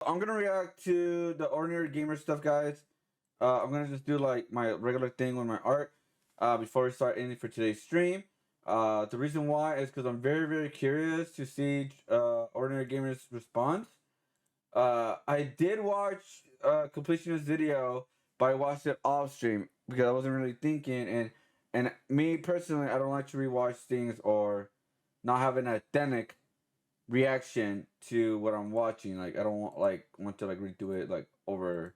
I'm gonna react to the Ordinary Gamer stuff, guys. I'm gonna just do like my regular thing with my art before we start anything for today's stream. The reason why is because I'm very, very curious to see Ordinary Gamer's response. I did watch Completionist video, but I watched it off stream because I wasn't really thinking. And me personally, I don't like to rewatch things or not have an authentic reaction to what I'm watching. Like I don't want to like redo it like over,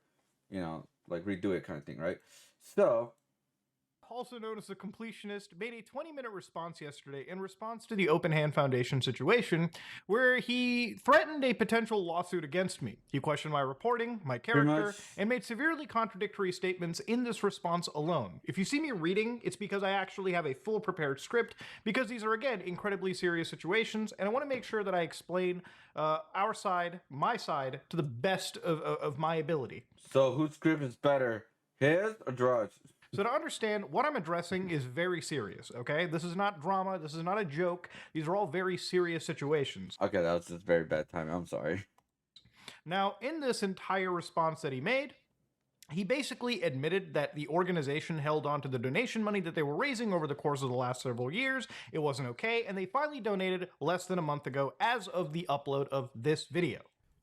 like redo it kind of thing, right? So also known as the Completionist, made a 20-minute response yesterday in response to the Open Hand Foundation situation, where he threatened a potential lawsuit against me. He questioned my reporting, my character, and made severely contradictory statements in this response alone. If you see me reading, it's because I actually have a full prepared script, because these are, again, incredibly serious situations, and I want to make sure that I explain our side, my side, to the best of my ability. So whose script is better, his or Gerard's? So to understand, what I'm addressing is very serious, okay? This is not drama, this is not a joke, these are all very serious situations. Okay, that was just very bad timing, I'm sorry. Now, in this entire response that he made, he basically admitted that the organization held on to the donation money that they were raising over the course of the last several years. It wasn't okay, and they finally donated less than a month ago as of the upload of this video.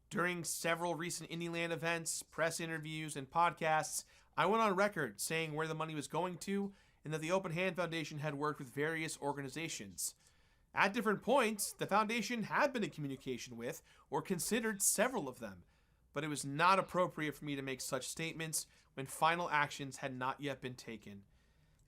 During several recent IndieLand events, press interviews, and podcasts, I went on record saying where the money was going to and that the Open Hand Foundation had worked with various organizations. At different points, the foundation had been in communication with or considered several of them, but it was not appropriate for me to make such statements when final actions had not yet been taken.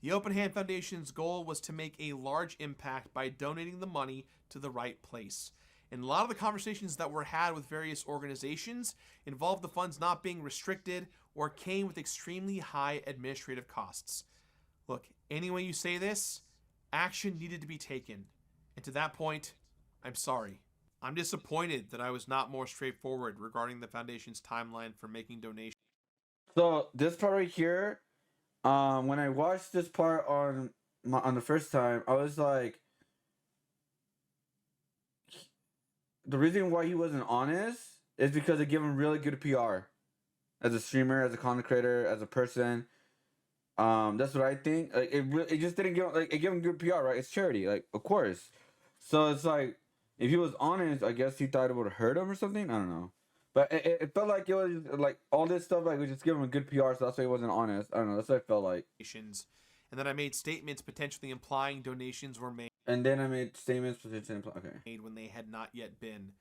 The Open Hand Foundation's goal was to make a large impact by donating the money to the right place. And a lot of the conversations that were had with various organizations involved the funds not being restricted or came with extremely high administrative costs. Look, any way you say this, action needed to be taken. And to that point, I'm sorry. I'm disappointed that I was not more straightforward regarding the foundation's timeline for making donations. So this part right here, when I watched this part on the first time, I was like, the reason why he wasn't honest is because they give him really good PR as a streamer, as a content creator, as a person. That's what I think. Like it just didn't give it gave him good PR, right? It's charity, like of course. So it's like if he was honest, I guess he thought it would hurt him or something. I don't know, but it felt like it was like all this stuff like we just give him a good PR, so that's why he wasn't honest. I don't know. That's what I felt like. And then I made statements potentially implying donations were made. And then I made statements potentially made when they had not yet been.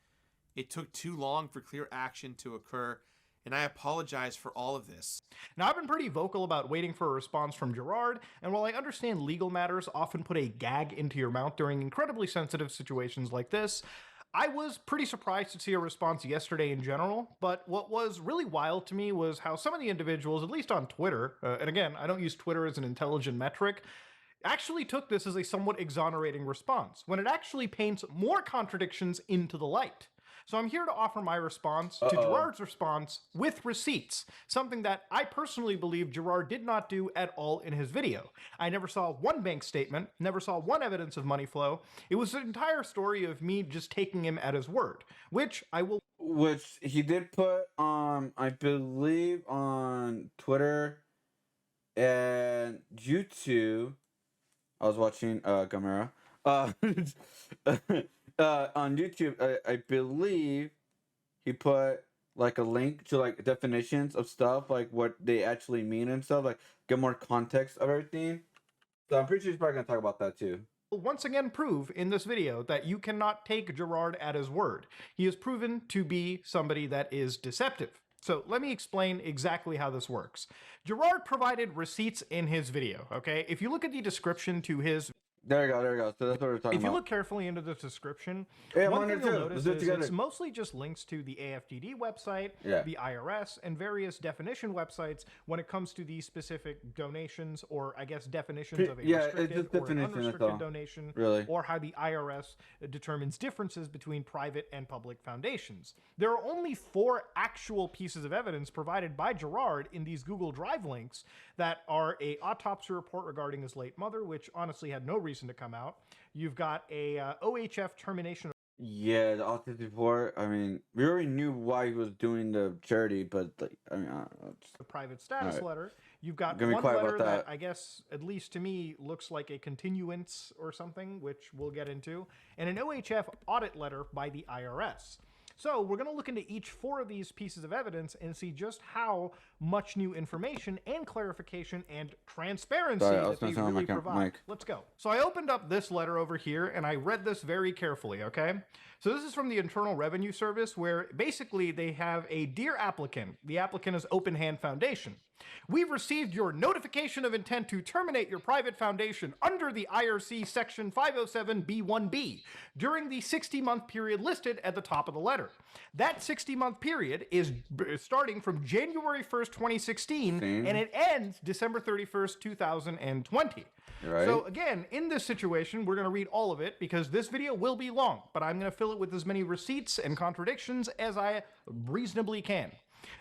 It took too long for clear action to occur, and I apologize for all of this. Now, I've been pretty vocal about waiting for a response from Gerard, and while I understand legal matters often put a gag into your mouth during incredibly sensitive situations like this, I was pretty surprised to see a response yesterday in general, but what was really wild to me was how some of the individuals, at least on Twitter, and again, I don't use Twitter as an intelligent metric, actually took this as a somewhat exonerating response, when it actually paints more contradictions into the light. So I'm here to offer my response to Gerard's response with receipts, something that I personally believe Gerard did not do at all in his video. I never saw one bank statement, never saw one evidence of money flow. It was an entire story of me just taking him at his word, which I will... Which he did put on, I believe, on Twitter and YouTube. I was watching Gamera. On YouTube, I believe he put like a link to like definitions of stuff, like what they actually mean and stuff, like get more context of everything. So I'm pretty sure he's probably gonna talk about that too. Once again prove in this video that you cannot take Gerard at his word. He is proven to be somebody that is deceptive. So let me explain exactly how this works. Gerard provided receipts in his video, okay? If you look at the description to his... There you go. So that's what we're talking about. If you look carefully into the description, yeah, one thing you'll notice is it's mostly just links to the AFDD website, the IRS, and various definition websites when it comes to these specific donations, or I guess definitions of a restricted or an unrestricted donation, or how the IRS determines differences between private and public foundations. There are only 4 actual pieces of evidence provided by Gerard in these Google Drive links that are a autopsy report regarding his late mother, which honestly had no reason to come out. You've got a OHF termination. Yeah, the autopsy report. I mean, we already knew why he was doing the charity, but like, I mean, I don't know. The private status Alright. letter. You've got Gonna be one quiet letter about that that. I guess, at least to me, looks like a continuance or something, which we'll get into, and an OHF audit letter by the IRS. So we're going to look into each 4 of these pieces of evidence and see just how much new information and clarification and transparency Sorry, I that was they messing with my really provide. mic. Let's go. So I opened up this letter over here and I read this very carefully, okay? So this is from the Internal Revenue Service, where basically they have a dear applicant. The applicant is Open Hand Foundation. We've received your notification of intent to terminate your private foundation under the IRC Section 507B1B during the 60-month period listed at the top of the letter. That 60-month period is starting from January 1st, 2016, and it ends December 31st, 2020. Right. So again, in this situation, we're going to read all of it because this video will be long, but I'm going to fill it with as many receipts and contradictions as I reasonably can.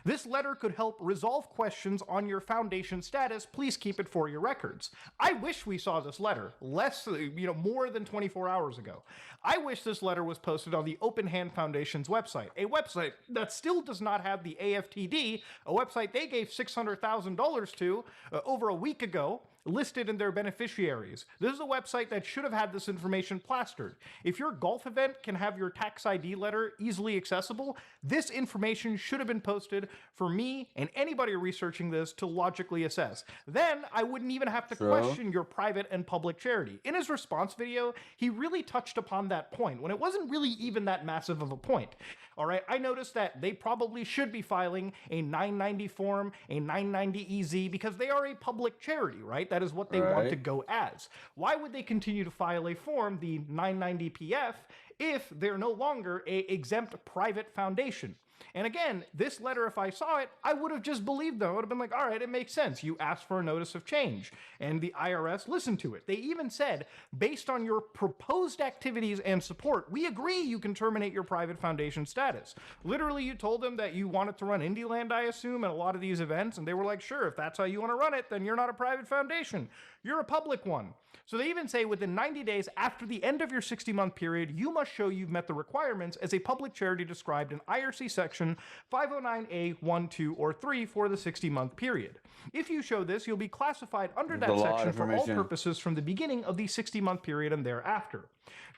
This letter could help resolve questions on your foundation status. Please keep it for your records. I wish we saw this letter more than 24 hours ago. I wish this letter was posted on the Open Hand Foundation's website, a website that still does not have the AFTD, a website they gave $600,000 to over a week ago, listed in their beneficiaries. This is a website that should have had this information plastered. If your golf event can have your tax ID letter easily accessible, this information should have been posted for me and anybody researching this to logically assess. Then I wouldn't even have to question your private and public charity. In his response video, he really touched upon that point when it wasn't really even that massive of a point. All right, I noticed that they probably should be filing a 990 form, a 990 EZ, because they are a public charity, right? That is what they want to go as. Why would they continue to file a form, the 990 PF, if they're no longer a exempt private foundation? And again, this letter, if I saw it, I would have just believed them. I would have been like, all right, it makes sense. You asked for a notice of change. And the IRS listened to it. They even said, based on your proposed activities and support, we agree you can terminate your private foundation status. Literally, you told them that you wanted to run Indieland, I assume, at a lot of these events. And they were like, sure, if that's how you want to run it, then you're not a private foundation. You're a public one. So they even say within 90 days after the end of your 60-month period, you must show you've met the requirements as a public charity described in IRC Section 509A 1, 2, or 3 for the 60-month period. If you show this, you'll be classified under that section for all purposes from the beginning of the 60-month period and thereafter.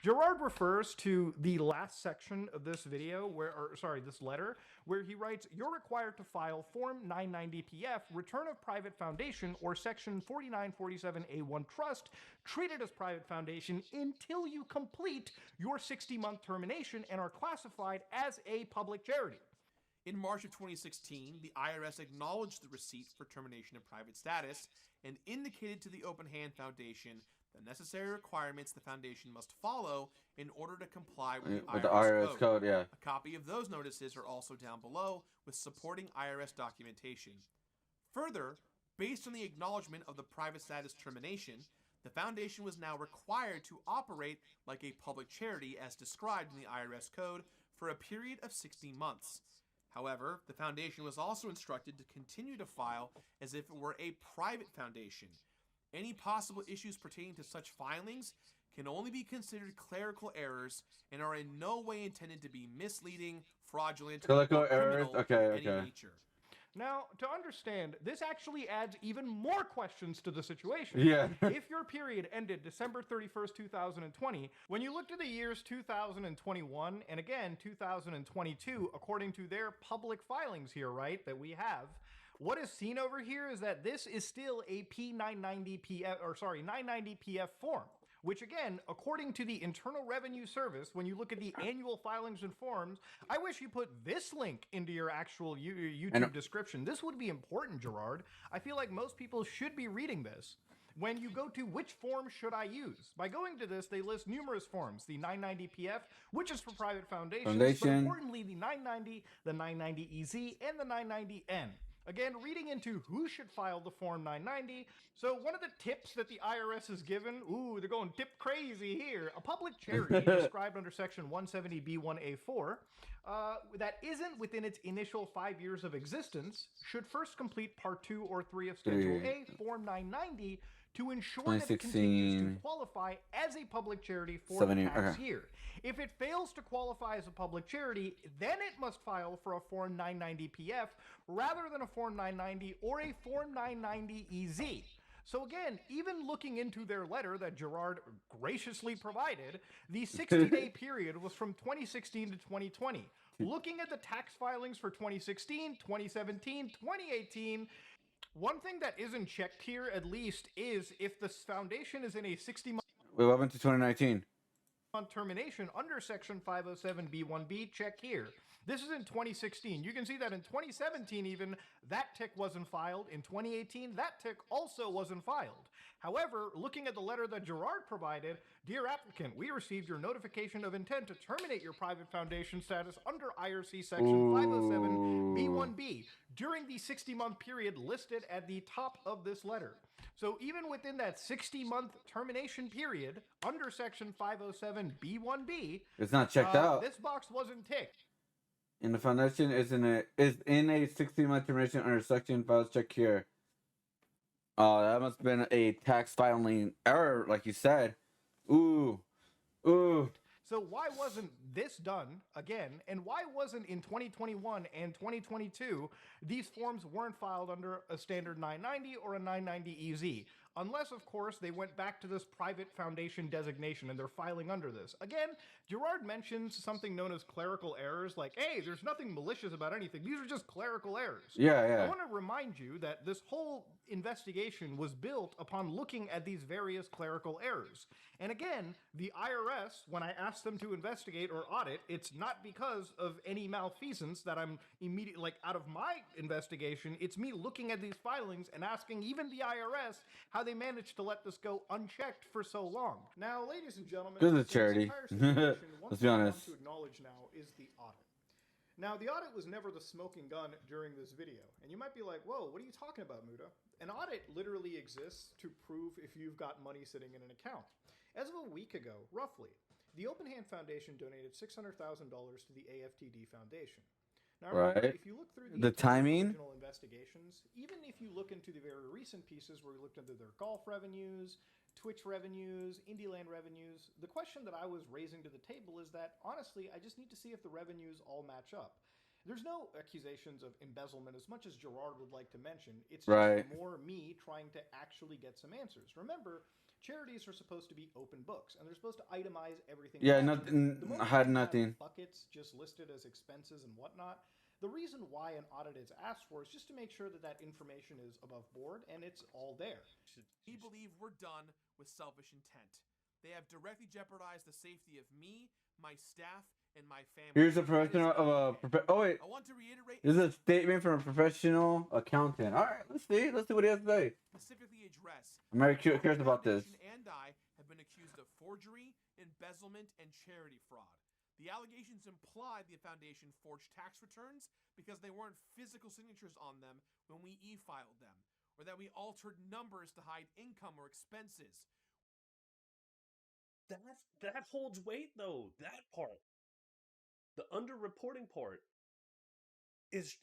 Gerard refers to the last section of this video, this letter, where he writes, you're required to file Form 990-PF, Return of Private Foundation, or Section 4947A1 Trust, treated as private foundation until you complete your 60-month termination and are classified as a public charity. In March of 2016, the IRS acknowledged the receipt for termination of private status and indicated to the Open Hand Foundation the necessary requirements the foundation must follow in order to comply with the IRS code. Yeah. A copy of those notices are also down below with supporting IRS documentation. Further, based on the acknowledgement of the private status termination, the foundation was now required to operate like a public charity as described in the IRS code for a period of 16 months. However, the foundation was also instructed to continue to file as if it were a private foundation. Any possible issues pertaining to such filings can only be considered clerical errors and are in no way intended to be misleading, fraudulent, or criminal in any nature. Now, to understand, this actually adds even more questions to the situation. Yeah. If your period ended December 31st, 2020, when you looked at the years 2021 and again 2022, according to their public filings here, right, that we have, what is seen over here is that this is still a P990PF, 990PF form, which again, according to the Internal Revenue Service, when you look at the annual filings and forms, I wish you put this link into your actual YouTube description. This would be important, Gerard. I feel like most people should be reading this. When you go to which form should I use? By going to this, they list numerous forms. The 990PF, which is for private foundations, but importantly, the 990, the 990EZ, and the 990N. Again, reading into who should file the Form 990. So one of the tips that the IRS has given, they're going tip crazy here. A public charity described under Section 170B1A4 that isn't within its initial 5 years of existence should first complete Part 2 or 3 of Schedule A, Form 990, to ensure that it continues to qualify as a public charity for the tax year. If it fails to qualify as a public charity, then it must file for a Form 990-PF rather than a Form 990 or a Form 990-EZ. So again, even looking into their letter that Gerard graciously provided, the 60-day period was from 2016 to 2020. Looking at the tax filings for 2016, 2017, 2018, one thing that isn't checked here, at least, is if the foundation is in a 60-month... Wait, what happened to 2019? ...termination under Section 507B1B, check here. This is in 2016. You can see that in 2017 even, that tick wasn't filed. In 2018, that tick also wasn't filed. However, looking at the letter that Gerard provided, dear applicant, we received your notification of intent to terminate your private foundation status under IRC Section 507B1B during the 60-month period listed at the top of this letter. So even within that 60-month termination period under Section 507B1B, it's not checked out. This box wasn't ticked. And the foundation is in a 60-month termination under Section 5. Check here. That must have been a tax filing error, like you said. Ooh. So why wasn't this done again, and why wasn't in 2021 and 2022 these forms weren't filed under a standard 990 or a 990-EZ? Unless, of course, they went back to this private foundation designation and they're filing under this. Again, Gerard mentions something known as clerical errors, like, hey, there's nothing malicious about anything. These are just clerical errors. Yeah. I want to remind you that this whole investigation was built upon looking at these various clerical errors. And again, the IRS, when I asked them to investigate or audit, it's not because of any malfeasance that I'm immediately, like, out of my investigation. It's me looking at these filings and asking even the IRS how they managed to let this go unchecked for so long. Now, ladies and gentlemen, this is a charity. Let's be honest. To acknowledge now is the audit. Now, the audit was never the smoking gun during this video, and you might be like, whoa, what are you talking about, Muda? An audit literally exists to prove if you've got money sitting in an account. As of a week ago, roughly, the Open Hand Foundation donated $600,000 to the AFTD Foundation. Now, remember, if you look through the timing, original investigations, even if you look into the very recent pieces where we looked into their golf revenues, Twitch revenues, Indieland revenues, the question that I was raising to the table is that, honestly, I just need to see if the revenues all match up. There's no accusations of embezzlement as much as Gerard would like to mention. It's just more me trying to actually get some answers. Remember, charities are supposed to be open books, and they're supposed to itemize everything. Yeah, I had nothing. Buckets just listed as expenses and whatnot. The reason why an audit is asked for is just to make sure that that information is above board and it's all there. We believe we're done with selfish intent. They have directly jeopardized the safety of me, my staff, and my family. Here's a professional of oh wait. I want to reiterate. This is a statement from a professional accountant. All right, let's see what he has to say. Specifically address. I'm very curious about this. And I have been accused of forgery, embezzlement, and charity fraud. The allegations imply the foundation forged tax returns because they weren't physical signatures on them when we e-filed them, or that we altered numbers to hide income or expenses. That holds weight, though. That part, the underreporting part, is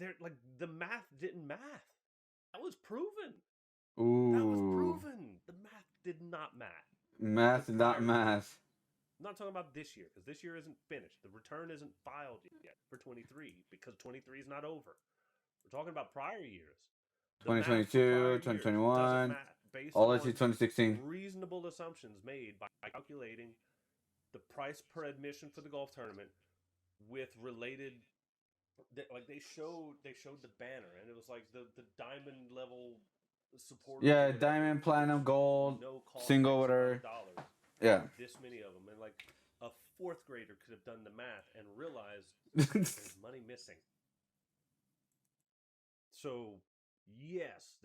there, like, the math didn't math. That was proven. Ooh. That was proven. The math did not math. Math did not math. I'm not talking about this year, because this year isn't finished. The return isn't filed yet for 23, because 23 is not over. We're talking about prior years. 2022, 2021, all the way to 2016. Reasonable assumptions made by calculating the price per admission for the golf tournament with related, like they showed the banner, and it was like the diamond level support. Yeah, diamond, platinum, gold, single, whatever. Yeah. This many of them, and like a fourth grader could have done the math and realized there's money missing. So yes,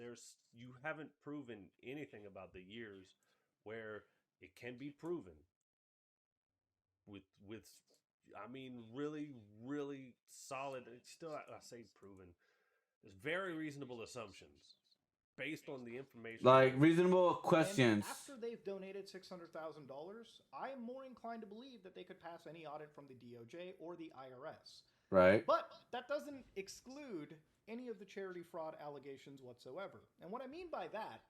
you haven't proven anything about the years where it can be proven with I mean really, really solid. It's still, I say proven. There's very reasonable assumptions based on the information. Like reasonable questions. And after they've donated $600,000, I am more inclined to believe that they could pass any audit from the DOJ or the IRS. Right. But that doesn't exclude any of the charity fraud allegations whatsoever. And what I mean by that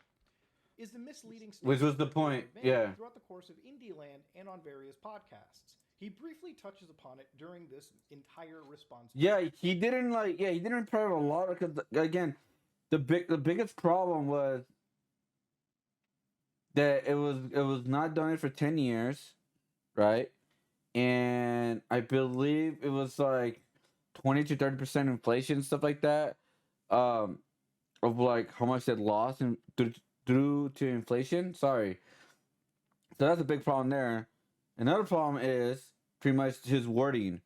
is the misleading Which was statements the that they point, have made yeah. throughout the course of Indieland and on various podcasts. He briefly touches upon it during this entire response. Yeah, he didn't like. Yeah, he didn't prepare a lot because again, the biggest problem was that it was not donated for 10 years, right? And I believe it was like 20 to 30% inflation, stuff like that. Um, of like how much it lost and due to inflation. Sorry, so that's a big problem there. Another problem is pretty much his wording.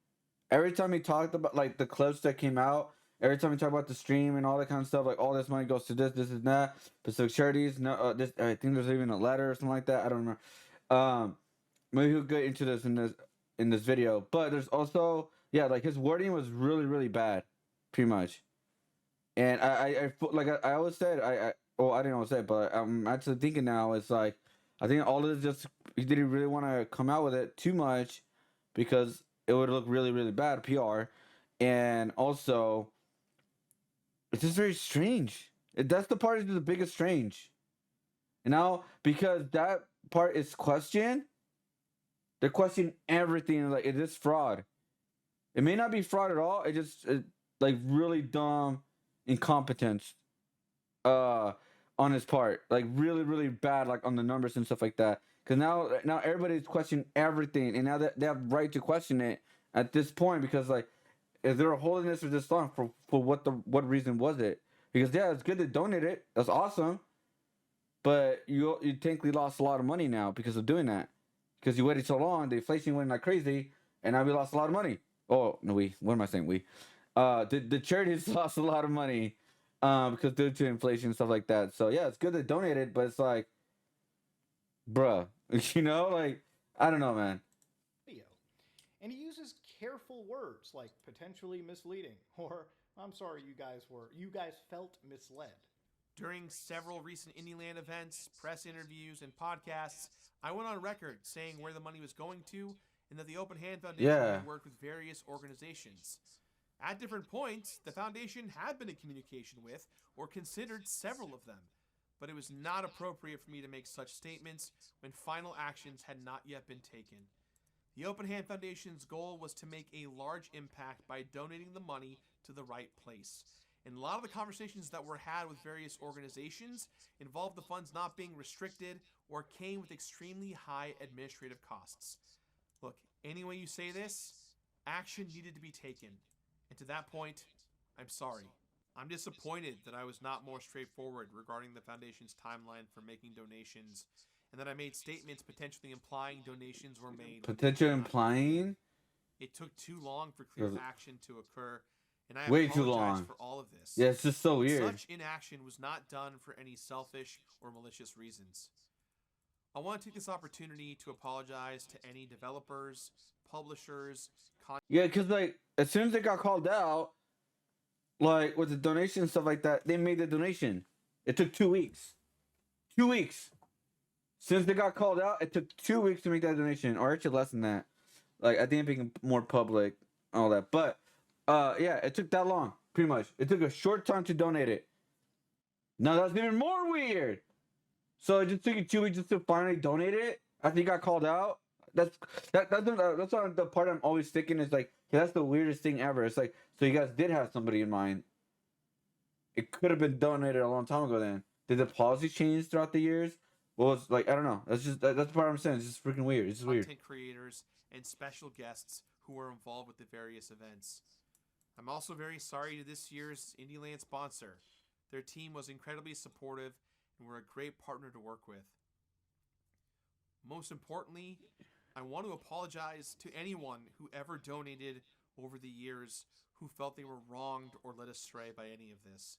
Every time he talked about like the clips that came out, every time he talked about the stream and all that kind of stuff, like all this money goes to this and that, specific charities. No, this I think there's even a letter or something like that. I don't remember. Um, maybe he'll get into this in this video, but there's also yeah, like his wording was really bad, pretty much. And like I always said, well I didn't always say it, but I'm actually thinking now it's like I think all of this just he didn't really want to come out with it too much because it would look really bad PR, and also it's just very strange. That's the part is the biggest strange. And now because that part is questioned, they question everything like is this fraud? It may not be fraud at all. Like really dumb incompetence uh on his part, like really bad, like on the numbers and stuff like that. Because now everybody's questioning everything, and now that they have right to question it at this point because like if they were holding this for this long for what reason was it? Because yeah, it's good to donate it. That's awesome, but you technically lost a lot of money now because of doing that. Because you waited so long, the inflation went like crazy, and now we lost a lot of money. Oh no, what am I saying? The charities lost a lot of money, because due to inflation and stuff like that. So yeah, it's good to donate it, but it's like, bruh, like I don't know, man. Video. And he uses careful words like potentially misleading or I'm sorry you guys felt misled. During several recent Indieland events, press interviews, and podcasts, I went on record saying where the money was going to and that the Open Hand Foundation Yeah. had worked with various organizations. At different points, the foundation had been in communication with or considered several of them, but it was not appropriate for me to make such statements when final actions had not yet been taken. The Open Hand Foundation's goal was to make a large impact by donating the money to the right place. And a lot of the conversations that were had with various organizations involved the funds not being restricted or came with extremely high administrative costs. Look, any way you say this, action needed to be taken. And to that point, I'm sorry. I'm disappointed that I was not more straightforward regarding the foundation's timeline for making donations, and that I made statements potentially implying donations were made. Potential implying? It took too long for clear action to occur, and I Way apologize too long for all of this. Yeah, it's just so weird. Such inaction was not done for any selfish or malicious reasons. I want to take this opportunity to apologize to any developers, publishers, Yeah, because like as soon as they got called out, like with the donation and stuff like that, they made the donation. It took 2 weeks. 2 weeks. Since they got called out, it took 2 weeks to make that donation, or actually less than that. Like I think it became more public, all that. But yeah, it took that long, pretty much. It took a short time to donate it. Now that's even more weird. So it just took you 2 weeks just to finally donate it after you got called out. That's not the part I'm always thinking is like, yeah, that's the weirdest thing ever. It's like, so you guys did have somebody in mind. It could have been donated a long time ago. Then did the policy change throughout the years? Well, it's like I don't know. That's the part I'm saying. It's just freaking weird. It's just weird. Content creators and special guests who were involved with the various events. I'm also very sorry to this year's Indieland sponsor. Their team was incredibly supportive and were a great partner to work with. Most importantly, I want to apologize to anyone who ever donated over the years who felt they were wronged or led astray by any of this.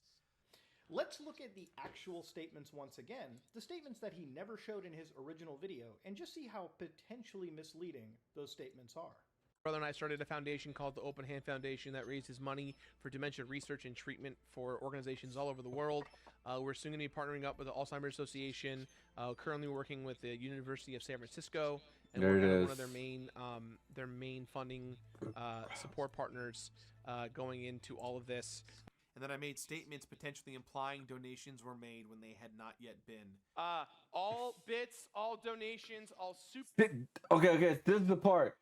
Let's look at the actual statements once again, the statements that he never showed in his original video, and just see how potentially misleading those statements are. Brother and I started a foundation called the Open Hand Foundation that raises money for dementia research and treatment for organizations all over the world. We're soon going to be partnering up with the Alzheimer's Association, currently working with the University of San Francisco, and There we're it one of is. their main funding support partners going into all of this. and that I made statements potentially implying donations were made when they had not yet been. All bits, all donations, all super. Okay, this is the part.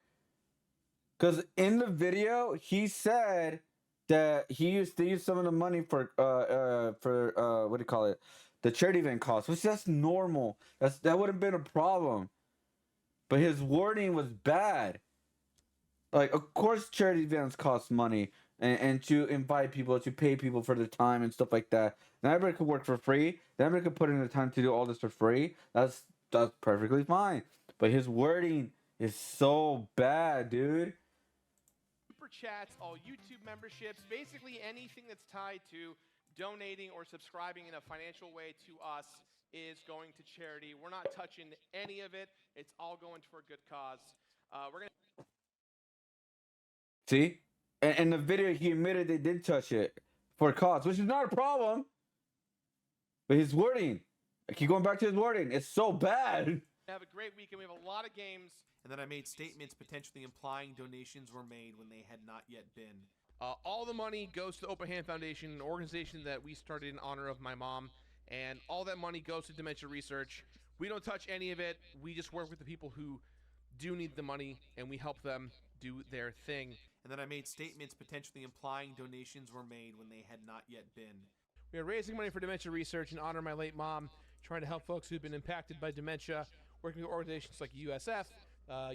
Because in the video, he said that he used to use some of the money for what do you call it, the charity event costs, which that's normal. That would have been a problem. But his wording was bad. Like, of course, charity events cost money, and to invite people, to pay people for their time and stuff like that. Not everybody could work for free. Not everybody could put in the time to do all this for free. That's perfectly fine. But his wording is so bad, dude. Super chats, all YouTube memberships, basically anything that's tied to donating or subscribing in a financial way to us is going to charity. We're not touching any of it. It's all going for a good cause. We're going to See? And in the video, he admitted they did touch it for cause, which is not a problem. But his wording, I keep going back to his wording, it's so bad. have a great weekend. We have a lot of games. And that I made statements potentially implying donations were made when they had not yet been. All the money goes to the Open Hand Foundation, an organization that we started in honor of my mom, and all that money goes to dementia research. We don't touch any of it. We just work with the people who do need the money, and we help them do their thing. And that I made statements potentially implying donations were made when they had not yet been. We are raising money for dementia research in honor of my late mom, trying to help folks who've been impacted by dementia, working with organizations like USF,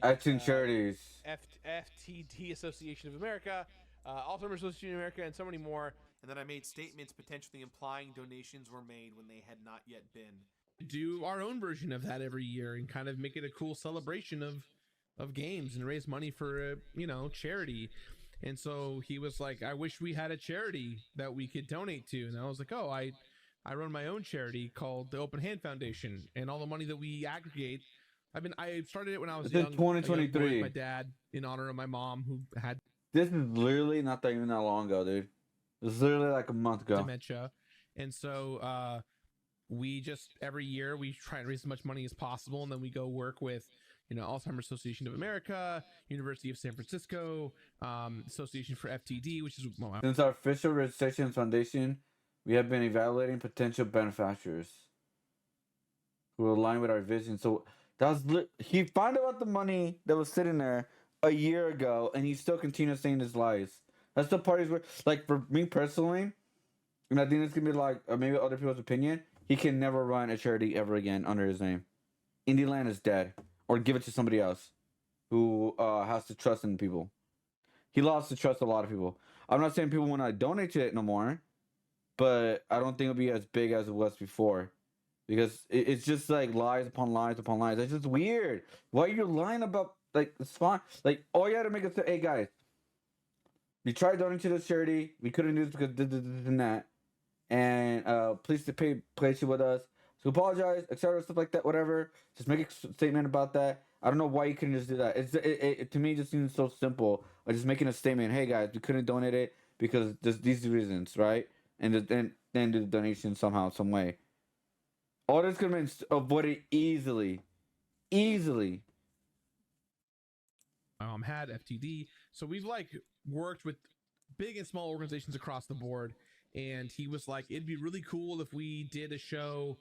Acting charities. FTD Association of America, Alzheimer's Association of America, and so many more. And that I made statements potentially implying donations were made when they had not yet been. Do our own version of that every year and kind of make it a cool celebration of games and raise money for charity. And so he was like, I wish we had a charity that we could donate to. And I was like, oh, I run my own charity called the Open Hand Foundation, and all the money that we aggregate, I started it when I was young. 2023. With my dad in honor of my mom who had This is literally not that even that long ago, dude. It was literally like a month ago. dementia. And so we just every year we try and raise as much money as possible, and then we go work with Alzheimer's Association of America, University of San Francisco, Association for FTD, which is Since our official registration foundation, we have been evaluating potential benefactors who align with our vision. So he found out the money that was sitting there a year ago, and he still continues saying his lies. That's the part where, like, for me personally, and I think this could be like maybe other people's opinion, he can never run a charity ever again under his name. Indieland is dead, or give it to somebody else who has to trust in people. He lost the trust of a lot of people. I'm not saying people will not donate to it no more, but I don't think it'll be as big as it was before. Because it's just like lies upon lies upon lies. It's just weird. Why are you lying about, like, it's fine. Like, all you had to make it say, hey guys, we tried donating to this charity. We couldn't do this because this and that. And please to place you with us. So apologize, etc., stuff like that, whatever. Just make a statement about that. I don't know why you couldn't just do that. It to me, it just seems so simple. Like just making a statement, hey guys, we couldn't donate it because these reasons, right? And then do the donation somehow, some way. All this could have been avoided easily. Easily. had FTD. So we've worked with big and small organizations across the board. And he was like, it'd be really cool if we did a show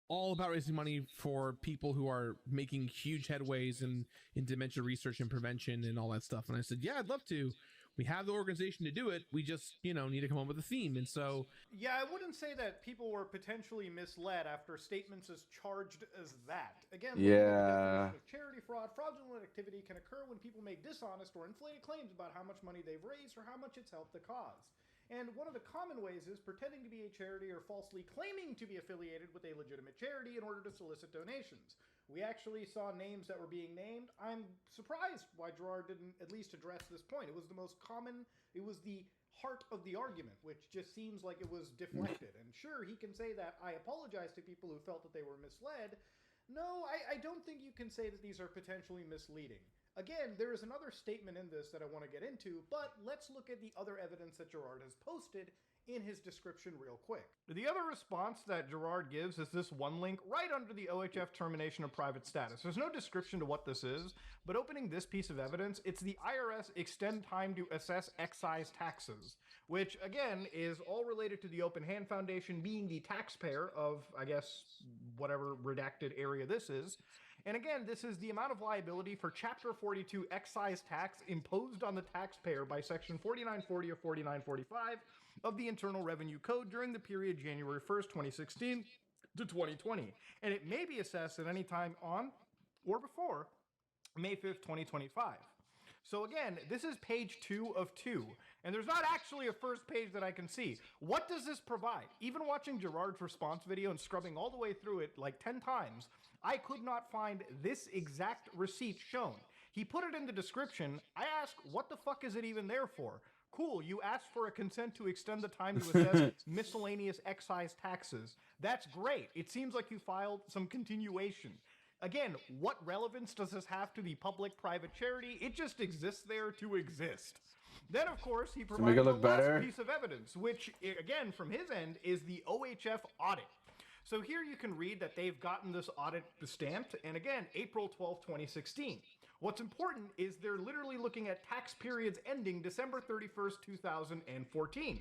all about raising money for people who are making huge headways in dementia research and prevention and all that stuff. And I said, yeah, I'd love to. We have the organization to do it. We just, need to come up with a theme. And so... Yeah, I wouldn't say that people were potentially misled after statements as charged as that. Again, yeah. The definition of charity fraud, fraudulent activity can occur when people make dishonest or inflated claims about how much money they've raised or how much it's helped the cause. And one of the common ways is pretending to be a charity or falsely claiming to be affiliated with a legitimate charity in order to solicit donations. We actually saw names that were being named. I'm surprised why Gerard didn't at least address this point. It was the most common, it was the heart of the argument, which just seems like it was deflected. And sure, he can say that I apologize to people who felt that they were misled. No, I don't think you can say that these are potentially misleading. Again, there is another statement in this that I want to get into, but let's look at the other evidence that Gerard has posted in his description real quick. The other response that Gerard gives is this one link right under the OHF termination of private status. There's no description to what this is, but opening this piece of evidence, it's the IRS extend time to assess excise taxes, which again is all related to the Open Hand Foundation being the taxpayer of, I guess, whatever redacted area this is. And again, this is the amount of liability for Chapter 42 excise tax imposed on the taxpayer by Section 4940 or 4945 of the Internal Revenue Code during the period January 1st, 2016 to 2020. And it may be assessed at any time on or before May 5th, 2025. So again, this is page 2 of 2, and there's not actually a first page that I can see. What does this provide? Even watching Gerard's response video and scrubbing all the way through it like 10 times, I could not find this exact receipt shown. He put it in the description. I asked, what the fuck is it even there for? Cool, you asked for a consent to extend the time to assess miscellaneous excise taxes. That's great. It seems like you filed some continuation. Again, what relevance does this have to the public-private charity? It just exists there to exist. Then, of course, he provides the last piece of evidence, which, again, from his end, is the OHF audit. So here you can read that they've gotten this audit stamped, and again, April 12, 2016. What's important is they're literally looking at tax periods ending December 31st, 2014.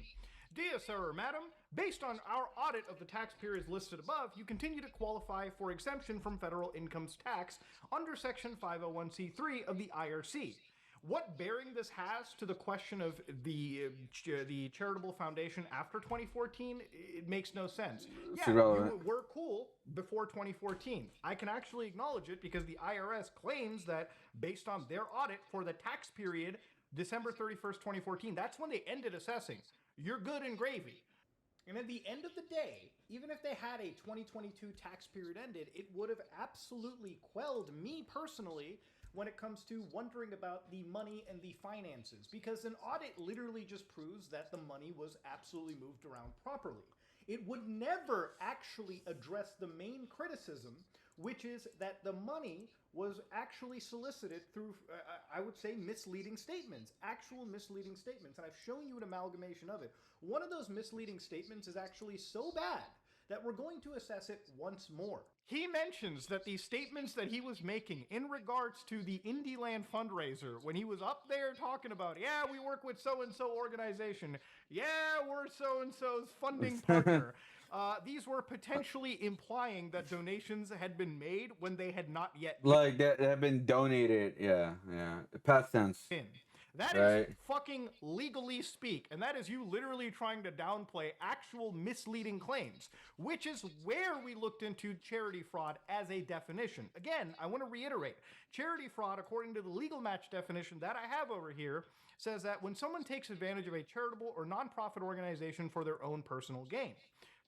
Dear sir or madam, based on our audit of the tax periods listed above, you continue to qualify for exemption from federal income tax under Section 501c3 of the IRC. What bearing this has to the question of the charitable foundation after 2014, it makes no sense. Yeah, you were cool before 2014. I can actually acknowledge it because the IRS claims that based on their audit for the tax period, December 31st, 2014, that's when they ended assessing. You're good and gravy. And at the end of the day, even if they had a 2022 tax period ended, it would have absolutely quelled me personally when it comes to wondering about the money and the finances, because an audit literally just proves that the money was absolutely moved around properly. It would never actually address the main criticism, which is that the money was actually solicited through, I would say, misleading statements, actual misleading statements. And I've shown you an amalgamation of it. One of those misleading statements is actually so bad that we're going to assess it once more. He mentions that the statements that he was making in regards to the Indieland fundraiser, when he was up there talking about, yeah, we work with so-and-so organization, yeah, we're so-and-so's funding partner, these were potentially implying that donations had been made when they had not yet been. Like, that have been donated, yeah, past tense. That is fucking legally speak, and that is you literally trying to downplay actual misleading claims, which is where we looked into charity fraud as a definition. Again, I want to reiterate, charity fraud, according to the legal match definition that I have over here, says that when someone takes advantage of a charitable or nonprofit organization for their own personal gain.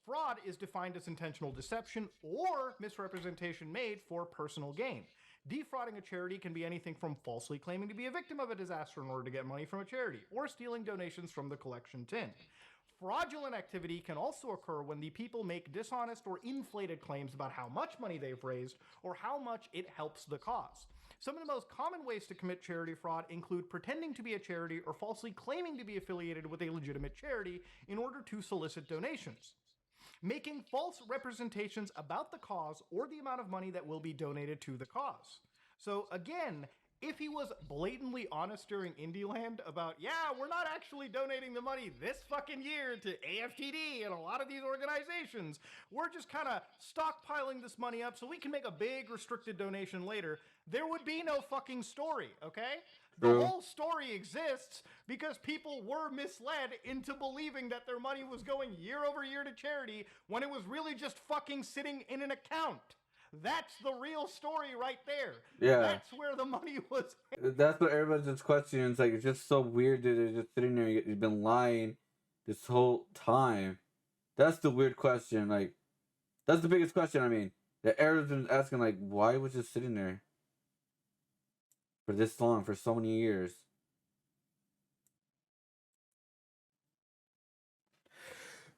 Fraud is defined as intentional deception or misrepresentation made for personal gain. Defrauding a charity can be anything from falsely claiming to be a victim of a disaster in order to get money from a charity, or stealing donations from the collection tin. Fraudulent activity can also occur when the people make dishonest or inflated claims about how much money they've raised or how much it helps the cause. Some of the most common ways to commit charity fraud include pretending to be a charity or falsely claiming to be affiliated with a legitimate charity in order to solicit donations. Making false representations about the cause or the amount of money that will be donated to the cause. So again, if he was blatantly honest during Indieland about, yeah, we're not actually donating the money this fucking year to AFTD and a lot of these organizations, we're just kind of stockpiling this money up so we can make a big restricted donation later, there would be no fucking story, okay? The whole story exists because people were misled into believing that their money was going year over year to charity when it was really just fucking sitting in an account. That's the real story right there. Yeah. That's where the money was. That's what everyone's just questioning. It's like, it's just so weird that they're just sitting there. You've been lying this whole time. That's the weird question. Like, that's the biggest question. I mean, that everyone's been asking, like, why was it sitting there for this long, for so many years?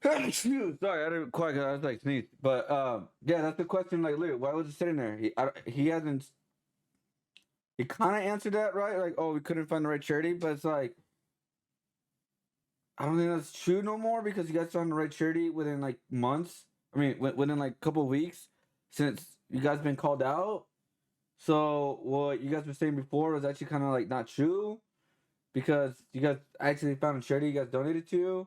Sorry, I didn't quite. I was like sneeze, but yeah, that's the question. Like, look, why was it sitting there? He hasn't. he kind of answered that right, like, oh, we couldn't find the right charity, but it's like, I don't think that's true no more because you guys found the right charity within like months. I mean, within like a couple of weeks since you guys been called out. So what you guys were saying before was actually kind of like not true because you guys actually found a charity you guys donated to.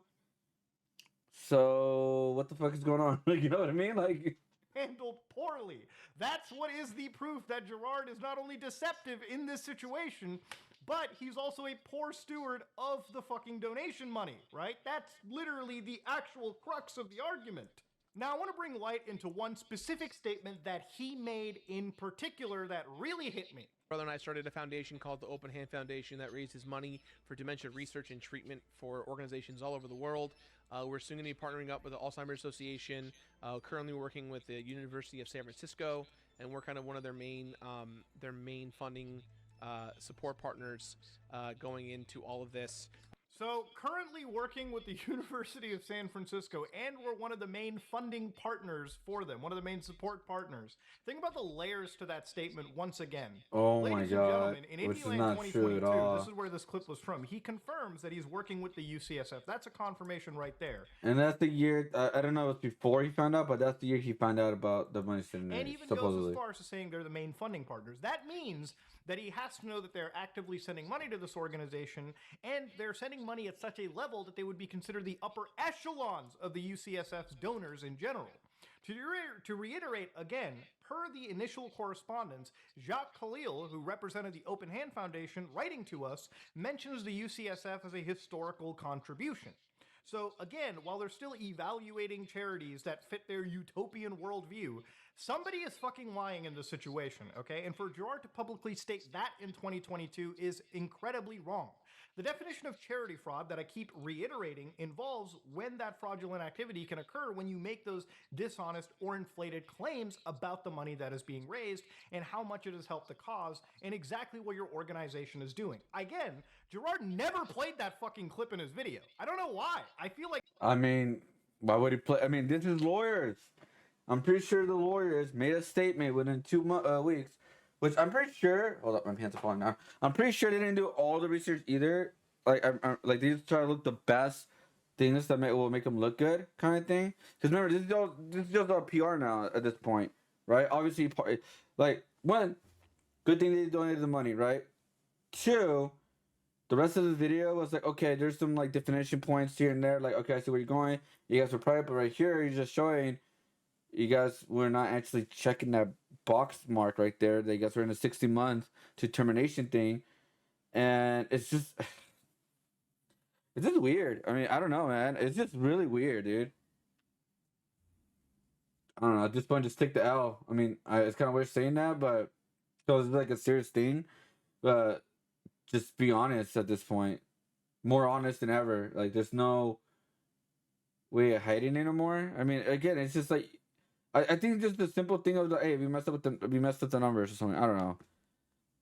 So what the fuck is going on? Like, you know what I mean? Like, handled poorly. That's what is the proof that Gerard is not only deceptive in this situation, but he's also a poor steward of the fucking donation money, right? That's literally the actual crux of the argument. Now, I want to bring light into one specific statement that he made in particular that really hit me. Brother and I started a foundation called the Open Hand Foundation that raises money for dementia research and treatment for organizations all over the world. We're soon going to be partnering up with the Alzheimer's Association, currently working with the University of San Francisco, and we're kind of one of their main funding support partners going into all of this. So, currently working with the University of San Francisco, and we're one of the main funding partners for them, one of the main support partners. Think about the layers to that statement once again. oh Ladies my and god, gentlemen, in which is Indieland not true 2022, at all. this is where this clip was from. He confirms that he's working with the UCSF. That's a confirmation right there. And that's the year, I don't know if it's before he found out, but that's the year he found out about the money sitting there, And even supposedly. goes as far as to saying they're the main funding partners. That means that he has to know that they're actively sending money to this organization, and they're sending money at such a level that they would be considered the upper echelons of the UCSF's donors in general. To reiterate again, per the initial correspondence, Jacques Khalil, who represented the Open Hand Foundation, writing to us, mentions the UCSF as a historical contribution. So again, while they're still evaluating charities that fit their utopian worldview, somebody is fucking lying in this situation, okay? And for Gerard to publicly state that in 2022 is incredibly wrong. The definition of charity fraud that I keep reiterating involves when that fraudulent activity can occur when you make those dishonest or inflated claims about the money that is being raised and how much it has helped the cause and exactly what your organization is doing. Again, Gerard never played that fucking clip in his video. I don't know why. I feel like... I mean, why would he play? I mean, this is lawyers. I'm pretty sure the lawyers made a statement within 2 weeks, which I'm pretty sure. Hold up, my hands are falling now. I'm pretty sure they didn't do all the research either. Like, like they just try to look the best things that will make them look good, kind of thing. Because remember, this is just all PR now at this point, right? Obviously, like one, good thing they donated the money, right? Two, the rest of the video was like, okay, there's some like definition points here and there. Like, okay, I see where you're going. You guys were private, but right here, you're just showing you guys were not actually checking that box mark right there. They guys were in a 60-month to termination thing. And it's just weird. I mean, I don't know, man. It's just really weird, dude. I don't know. At this point, just take the L. I mean, it's kind of weird saying that, but so it's like a serious thing. But just be honest at this point. More honest than ever. Like, there's no way of hiding anymore. I mean, again, it's just like I think just the simple thing of the hey, we messed up the numbers or something. I don't know.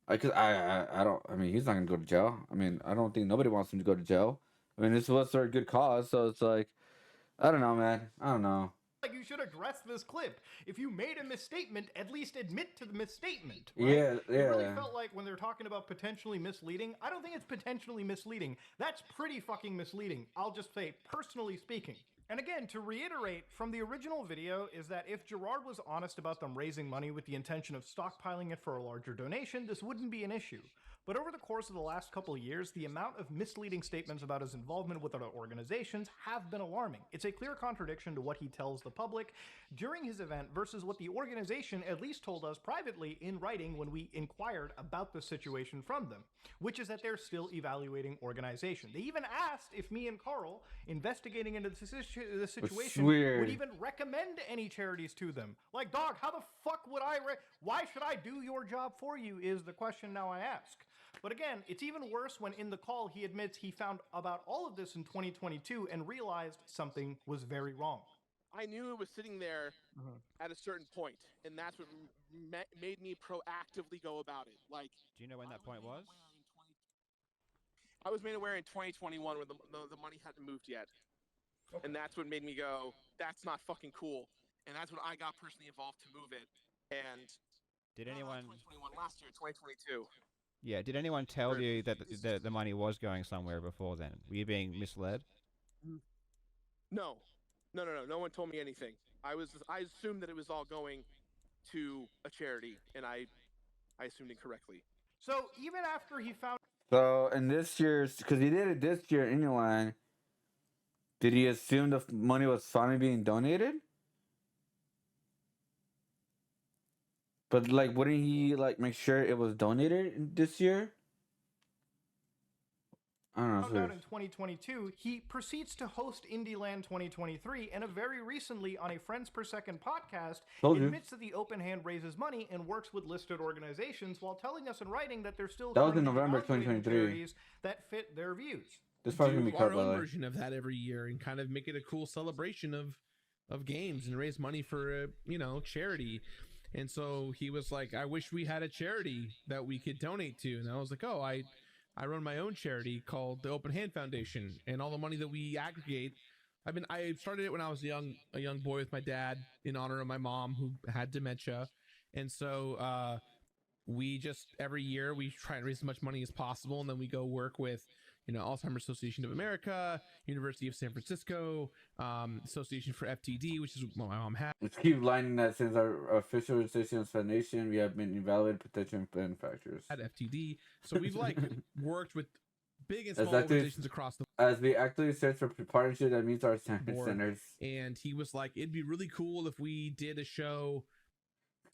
Cause I don't. I mean, he's not gonna go to jail. I mean, I don't think nobody wants him to go to jail. I mean, this was for a good cause, so it's like, I don't know, man. I don't know. Like you should address this clip. If you made a misstatement, at least admit to the misstatement. Right? Yeah. It really felt like when they're talking about potentially misleading, I don't think it's potentially misleading. That's pretty fucking misleading. I'll just say, personally speaking. And again, to reiterate from the original video is that if Gerard was honest about them raising money with the intention of stockpiling it for a larger donation, this wouldn't be an issue. But over the course of the last couple of years, the amount of misleading statements about his involvement with other organizations have been alarming. It's a clear contradiction to what he tells the public during his event versus what the organization at least told us privately in writing when we inquired about the situation from them, which is that they're still evaluating organization. They even asked if me and Carl, investigating into the situation, would even recommend any charities to them. Like, dog, how the fuck would why should I do your job for you is the question now I ask. But again, it's even worse when in the call he admits he found about all of this in 2022 and realized something was very wrong. I knew it was sitting there at a certain point, and that's what made me proactively go about it. Like, do you know when that point was? I was made aware in 2021 when the money hadn't moved yet. Okay. And that's what made me go, that's not fucking cool. And that's when I got personally involved to move it. And did anyone 2021 last year, 2022. Yeah. Did anyone tell Or- you that the money was going somewhere before then? Were you being misled? No, no one told me anything. I assumed that it was all going to a charity, and I assumed incorrectly. So even after he found So in this year's, because he did it this year anyway, did he assume the money was finally being donated? But like, wouldn't he like make sure it was donated this year? I don't know. found out in 2022, he proceeds to host IndieLand 2023, and very recently on a Friends Per Second podcast, Told you. admits that the Open Hand raises money and works with listed organizations while telling us in writing that they're still That was in currently November evaluating 2023. charities that fit their views. This probably gonna Do be our cut by the own way. version of that every year and kind of make it a cool celebration of games and raise money for a charity. And so he was like, I wish we had a charity that we could donate to. And I was like, oh, I run my own charity called the Open Hand Foundation, and all the money that we aggregate. I started it when I was a young boy with my dad in honor of my mom who had dementia. And so we just every year we try and raise as much money as possible, and then we go work with Alzheimer's Association of America, University of San Francisco, Association for FTD, which is what my mom had. Let's keep lining that since our official registration is foundation, we have been evaluated potential benefactors. At FTD, so we've worked with big and As small active- organizations across the As we actively search for partnership that meets our standards. board. And he was like, it'd be really cool if we did a show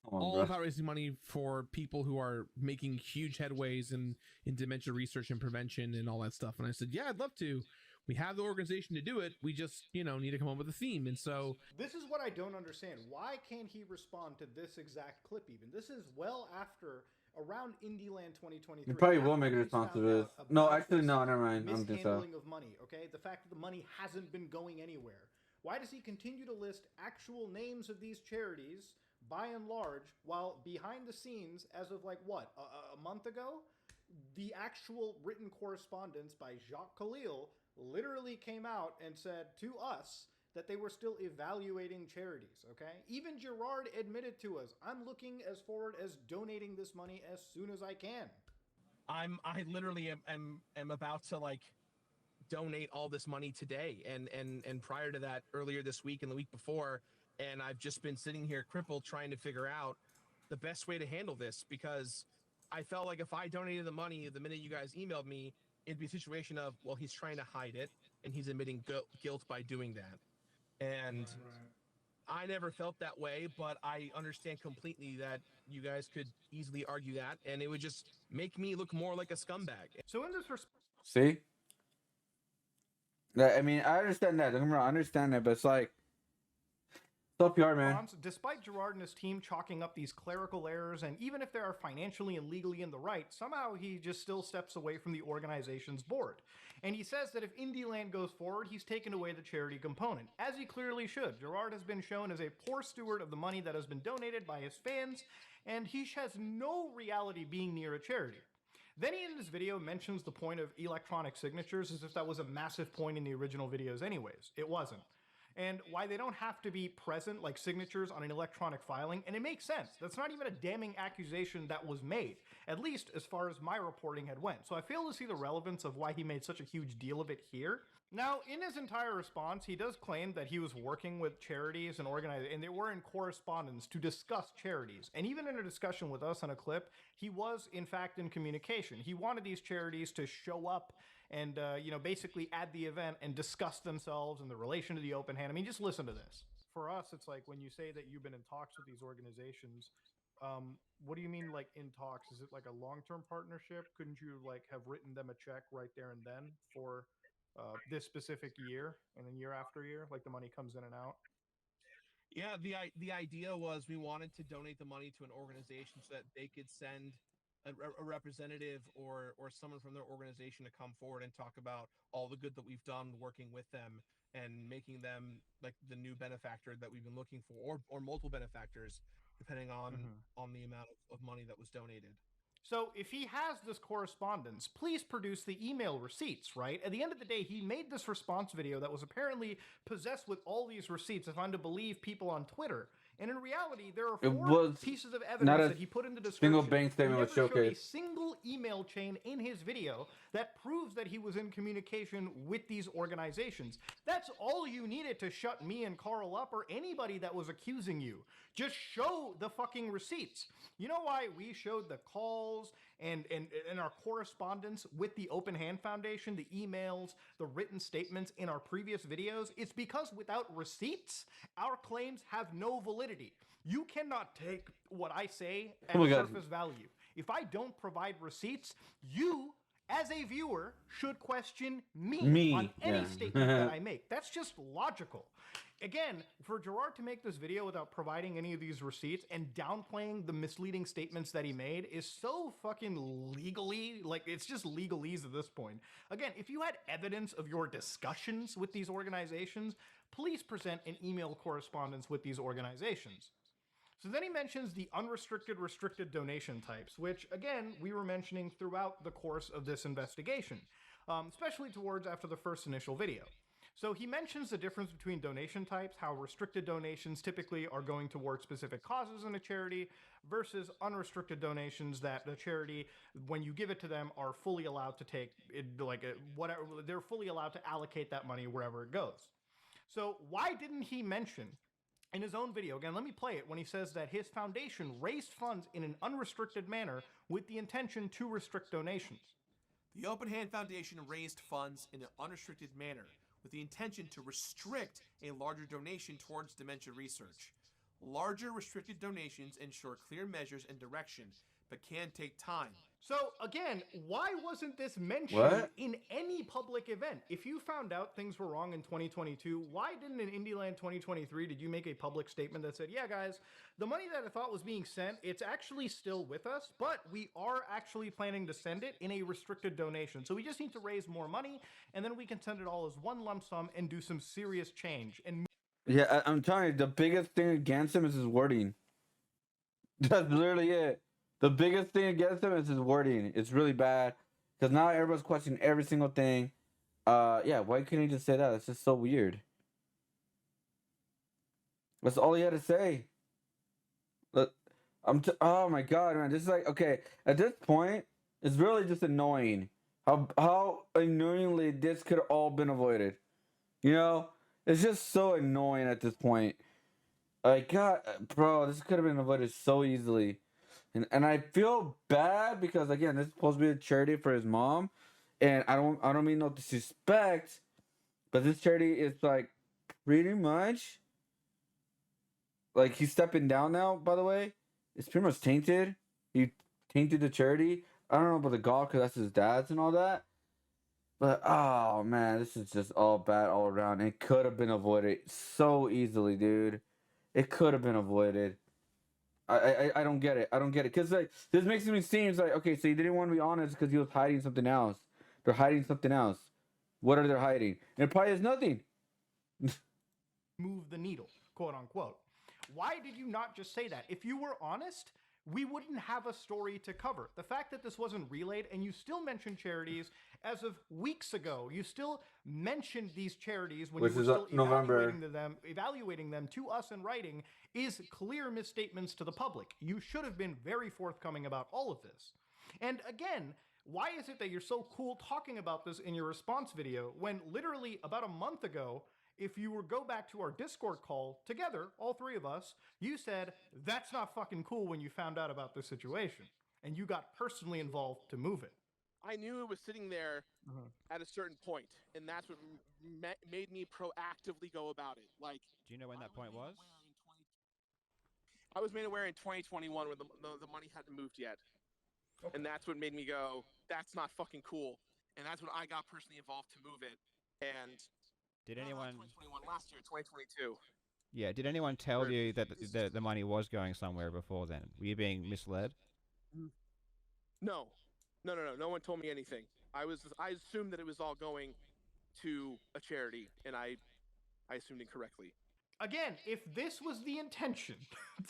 Come on, all bro. about raising money for people who are making huge headways in dementia research and prevention and all that stuff. And I said, yeah, I'd love to. We have the organization to do it. We just, need to come up with a theme. And so This is what I don't understand. Why can't he respond to this exact clip even? This is well after around IndieLand 2023. You probably will after make a he's response to found this. out No, about actually, this no, never mind. I don't think so. mishandling of money, okay? The fact that the money hasn't been going anywhere. Why does he continue to list actual names of these charities, by and large, while behind the scenes, as of a month ago, the actual written correspondence by Jacques Khalil literally came out and said to us that they were still evaluating charities, okay? Even Gerard admitted to us, I'm looking as forward as donating this money as soon as I can. I literally am about to donate all this money today, and prior to that, earlier this week and the week before, and I've just been sitting here crippled trying to figure out the best way to handle this, because I felt like if I donated the money the minute you guys emailed me, it'd be a situation of, well, he's trying to hide it and he's admitting guilt by doing that. And I never felt that way, but I understand completely that you guys could easily argue that, and it would just make me look more like a scumbag. So in this See? I mean, I understand that. Don't get me wrong, I understand that, but it's like, it's PR, man. response, despite Gerard and his team chalking up these clerical errors, and even if they are financially and legally in the right, somehow he just still steps away from the organization's board. And he says that if IndieLand goes forward, he's taken away the charity component, as he clearly should. Gerard has been shown as a poor steward of the money that has been donated by his fans, and he has no reality being near a charity. Then he in this video mentions the point of electronic signatures as if that was a massive point in the original videos anyways. It wasn't. And why they don't have to be present like signatures on an electronic filing, and it makes sense. That's not even a damning accusation that was made, at least as far as my reporting had went. So I fail to see the relevance of why he made such a huge deal of it here. Now, in his entire response, he does claim that he was working with charities and organizations, and they were in correspondence to discuss charities. And even in a discussion with us on a clip, he was, in fact, in communication. He wanted these charities to show up and, basically at the event and discuss themselves and the relation to the open hand. I mean, just listen to this. For us, it's like when you say that you've been in talks with these organizations, what do you mean in talks? Is it like a long-term partnership? Couldn't you have written them a check right there and then for this specific year and then year after year, the money comes in and out? Yeah, the idea was we wanted to donate the money to an organization so that they could send a representative or someone from their organization to come forward and talk about all the good that we've done working with them and making them the new benefactor that we've been looking for, or multiple benefactors depending on the amount of money that was donated. So if he has this correspondence, please produce the email receipts, right? At the end of the day, he made this response video that was apparently possessed with all these receipts, if I'm to believe people on Twitter. And in reality, there are It 4 was pieces of not evidence a that he put in the single description. bank statement He was never showed a showcased. single email chain in his video that proves that he was in communication with these organizations. That's all you needed to shut me and Carl up, or anybody that was accusing you. Just show the fucking receipts. You know why we showed the calls and our correspondence with the Open Hand Foundation, the emails, the written statements in our previous videos? It's because without receipts, our claims have no validity. You cannot take what I say at surface value. If I don't provide receipts, you, as a viewer, should question me on any statement that I make. That's just logical. Again, for Gerard to make this video without providing any of these receipts and downplaying the misleading statements that he made is so fucking legally, like, it's just legalese at this point. Again, if you had evidence of your discussions with these organizations, please present an email correspondence with these organizations. So then he mentions the unrestricted, restricted donation types, which, again, we were mentioning throughout the course of this investigation, especially towards after the first initial video. So he mentions the difference between donation types, how restricted donations typically are going towards specific causes in a charity versus unrestricted donations that the charity, when you give it to them, are fully allowed to take it, like whatever, they're fully allowed to allocate that money wherever it goes. So why didn't he mention in his own video, again, let me play it, when he says that his foundation raised funds in an unrestricted manner with the intention to restrict donations? The Open Hand Foundation raised funds in an unrestricted manner with the intention to restrict a larger donation towards dementia research. Larger restricted donations ensure clear measures and direction, but can take time. So again, why wasn't this mentioned in any public event? If you found out things were wrong in 2022, why didn't in Indieland 2023 did you make a public statement that said, yeah guys, the money that I thought was being sent, it's actually still with us, but we are actually planning to send it in a restricted donation. So we just need to raise more money, and then we can send it all as one lump sum and do some serious change. And yeah, I'm telling you, the biggest thing against him is his wording. That's literally it. The biggest thing against him is his wording. It's really bad because now everyone's questioning every single thing. Yeah, why couldn't he just say that? It's just so weird. That's all he had to say. Look, oh my god, man, this is like, okay. At this point, it's really just annoying how annoyingly this could have all been avoided. You know, it's just so annoying at this point. Like, God, bro, this could have been avoided so easily. And I feel bad because, again, this is supposed to be a charity for his mom, and I don't mean no disrespect, but this charity is like pretty much like he's stepping down now. By the way, it's pretty much tainted. He tainted the charity. I don't know about the golf because that's his dad's and all that, but oh man, this is just all bad all around. It could have been avoided so easily, dude. It could have been avoided. I don't get it. I don't get it. Because like, this makes me seem like, okay, so you didn't want to be honest because he was hiding something else. They're hiding something else. What are they hiding? And it probably is nothing. Move the needle, quote unquote. Why did you not just say that? If you were honest, we wouldn't have a story to cover. The fact that this wasn't relayed, and you still mentioned charities as of weeks ago, you still mentioned these charities when you were still evaluating them to us in writing, is clear misstatements to the public. You should have been very forthcoming about all of this. And again, why is it that you're so cool talking about this in your response video when literally about a month ago, if you were go back to our Discord call together, all three of us, you said, that's not fucking cool when you found out about this situation. And you got personally involved to move it. I knew it was sitting there at a certain point, and that's what made me proactively go about it. Like, do you know when that point was? I was made aware in 2021 when the money hadn't moved yet. Okay. And that's what made me go, that's not fucking cool. And that's when I got personally involved to move it. And did anyone... 2021, last year, 2022. Yeah, did anyone tell you that the money was going somewhere before then? Were you being misled? No. No one told me anything. I assumed that it was all going to a charity, and I assumed incorrectly. Again, if this was the intention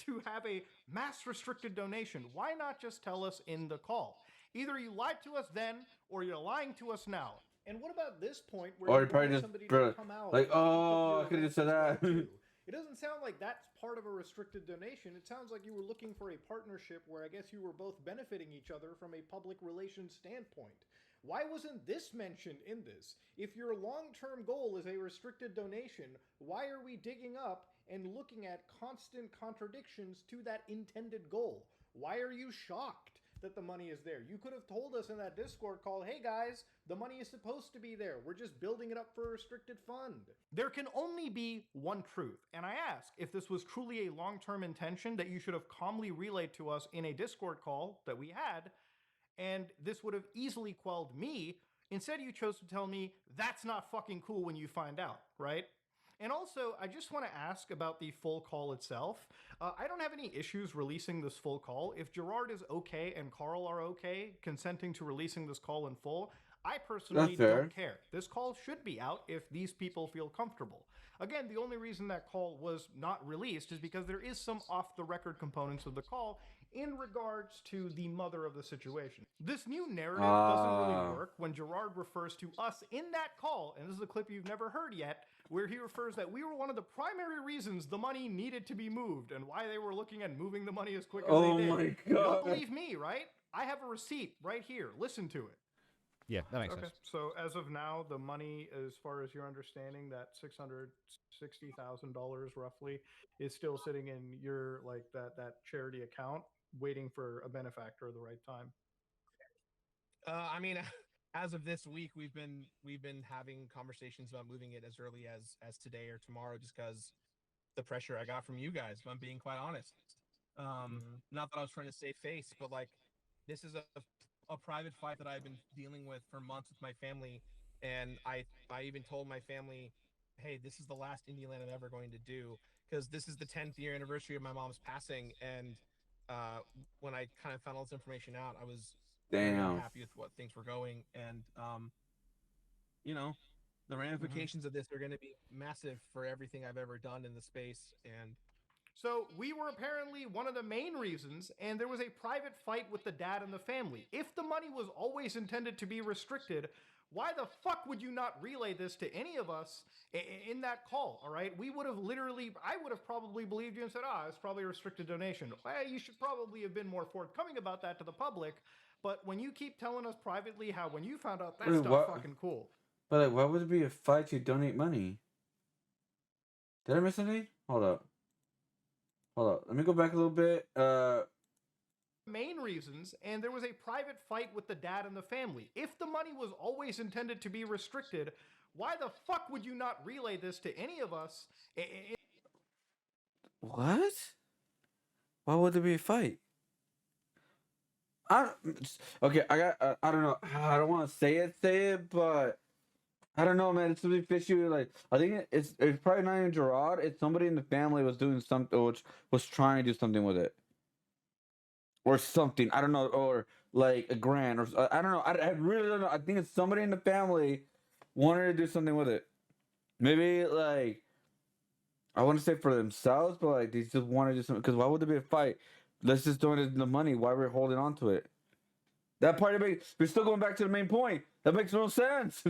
to have a mass restricted donation, why not just tell us in the call? Either you lied to us then, or you're lying to us now. And what about this point where you probably just come out like, oh, I could have just said that. It doesn't sound like that's part of a restricted donation. It sounds like you were looking for a partnership where I guess you were both benefiting each other from a public relations standpoint. Why wasn't this mentioned in this? If your long-term goal is a restricted donation, why are we digging up and looking at constant contradictions to that intended goal? Why are you shocked that the money is there? You could have told us in that Discord call, hey guys, the money is supposed to be there. We're just building it up for a restricted fund. There can only be one truth, and I ask if this was truly a long-term intention that you should have calmly relayed to us in a Discord call that we had, and this would have easily quelled me. Instead, you chose to tell me that's not fucking cool when you find out, right? And also, I just want to ask about the full call itself. I don't have any issues releasing this full call. If Gerard is okay and Carl are okay consenting to releasing this call in full, I personally don't care. This call should be out if these people feel comfortable. Again, the only reason that call was not released is because there is some off-the-record components of the call in regards to the mother of the situation. This new narrative doesn't really work when Gerard refers to us in that call, and this is a clip you've never heard yet, where he refers that we were one of the primary reasons the money needed to be moved and why they were looking at moving the money as quick as they did. Oh my God. You don't believe me, right? I have a receipt right here. Listen to it. Yeah, that makes sense. So as of now, the money, as far as your understanding, that $660,000 roughly, is still sitting in your that charity account, waiting for a benefactor at the right time. I mean, as of this week, we've been having conversations about moving it as early as today or tomorrow, just because the pressure I got from you guys. If I'm being quite honest, not that I was trying to save face, but like, this is a private fight that I've been dealing with for months with my family, and I even told my family, hey, this is the last Indie Land I'm ever going to do, because this is the 10th year anniversary of my mom's passing, and when I kind of found all this information out, I was very unhappy with what things were going, and you know, the ramifications of this are going to be massive for everything I've ever done in the space. And so we were apparently one of the main reasons, and there was a private fight with the dad and the family. If the money was always intended to be restricted, why the fuck would you not relay this to any of us in that call, all right? We would have I would have probably believed you and said, it's probably a restricted donation. Well, you should probably have been more forthcoming about that to the public. But when you keep telling us privately how when you found out, that's not fucking cool. But like, why would it be a fight to donate money? Did I miss anything? Hold up. Let me go back a little bit. Main reasons, and there was a private fight with the dad and the family. If the money was always intended to be restricted, why the fuck would you not relay this to any of us? What? Why would there be a fight? Okay, I don't know. I don't want to say it, but I don't know, man. It's really fishy. Like, I think it's probably not even Gerard. It's somebody in the family was doing something, which was trying to do something with it, or something. I don't know, or like a grant, or I don't know. I really don't know. I think it's somebody in the family wanted to do something with it. Maybe like, I want to say for themselves, but like they just want to do something. Because why would there be a fight? Let's just donate the money. Why we're holding on to it? That part of it. We're still going back to the main point. That makes no sense.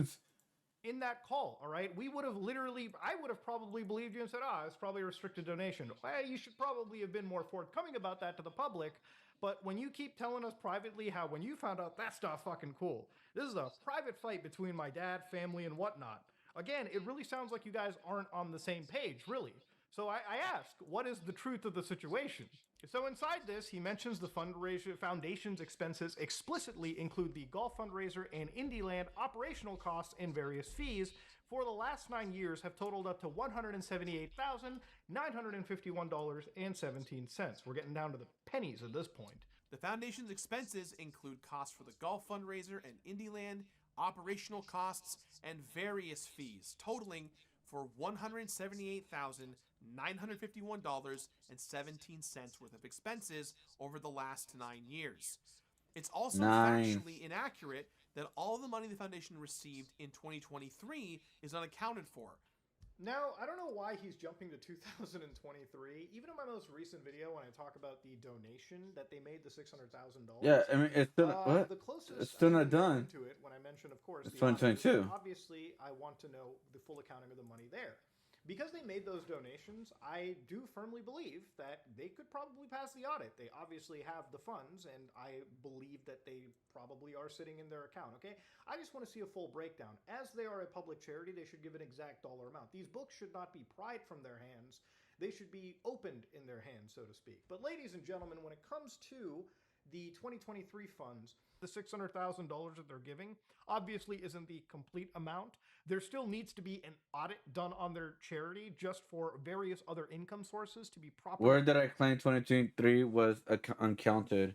In that call, all right, I would have probably believed you and said, it's probably a restricted donation. Well, you should probably have been more forthcoming about that to the public. But when you keep telling us privately how when you found out, that's not fucking cool. This is a private fight between my dad, family, and whatnot. Again, it really sounds like you guys aren't on the same page, really. So I ask, what is the truth of the situation? So inside this, he mentions the fundraiser foundation's expenses explicitly include the golf fundraiser and Indie Land operational costs and various fees for the last 9 years have totaled up to $178,951.17. We're getting down to the pennies at this point. The foundation's expenses include costs for the golf fundraiser and Indie Land, operational costs, and various fees, totaling for $178,951.17 worth of expenses over the last 9 years. It's also factually inaccurate that all the money the foundation received in 2023 is unaccounted for. Now, I don't know why he's jumping to 2023. Even in my most recent video, when I talk about the donation that they made, the $600,000. Yeah, I mean, it's still the closest it's still not done. To it when I mentioned, of course, it's the 2022. obviously, I want to know the full accounting of the money there. Because they made those donations, I do firmly believe that they could probably pass the audit. They obviously have the funds, and I believe that they probably are sitting in their account, okay? I just want to see a full breakdown. As they are a public charity, they should give an exact dollar amount. These books should not be pried from their hands. They should be opened in their hands, so to speak. But ladies and gentlemen, when it comes to the 2023 funds, the $600,000 that they're giving obviously isn't the complete amount. There still needs to be an audit done on their charity just for various other income sources to be properly Where did I claim 2023 was uncounted?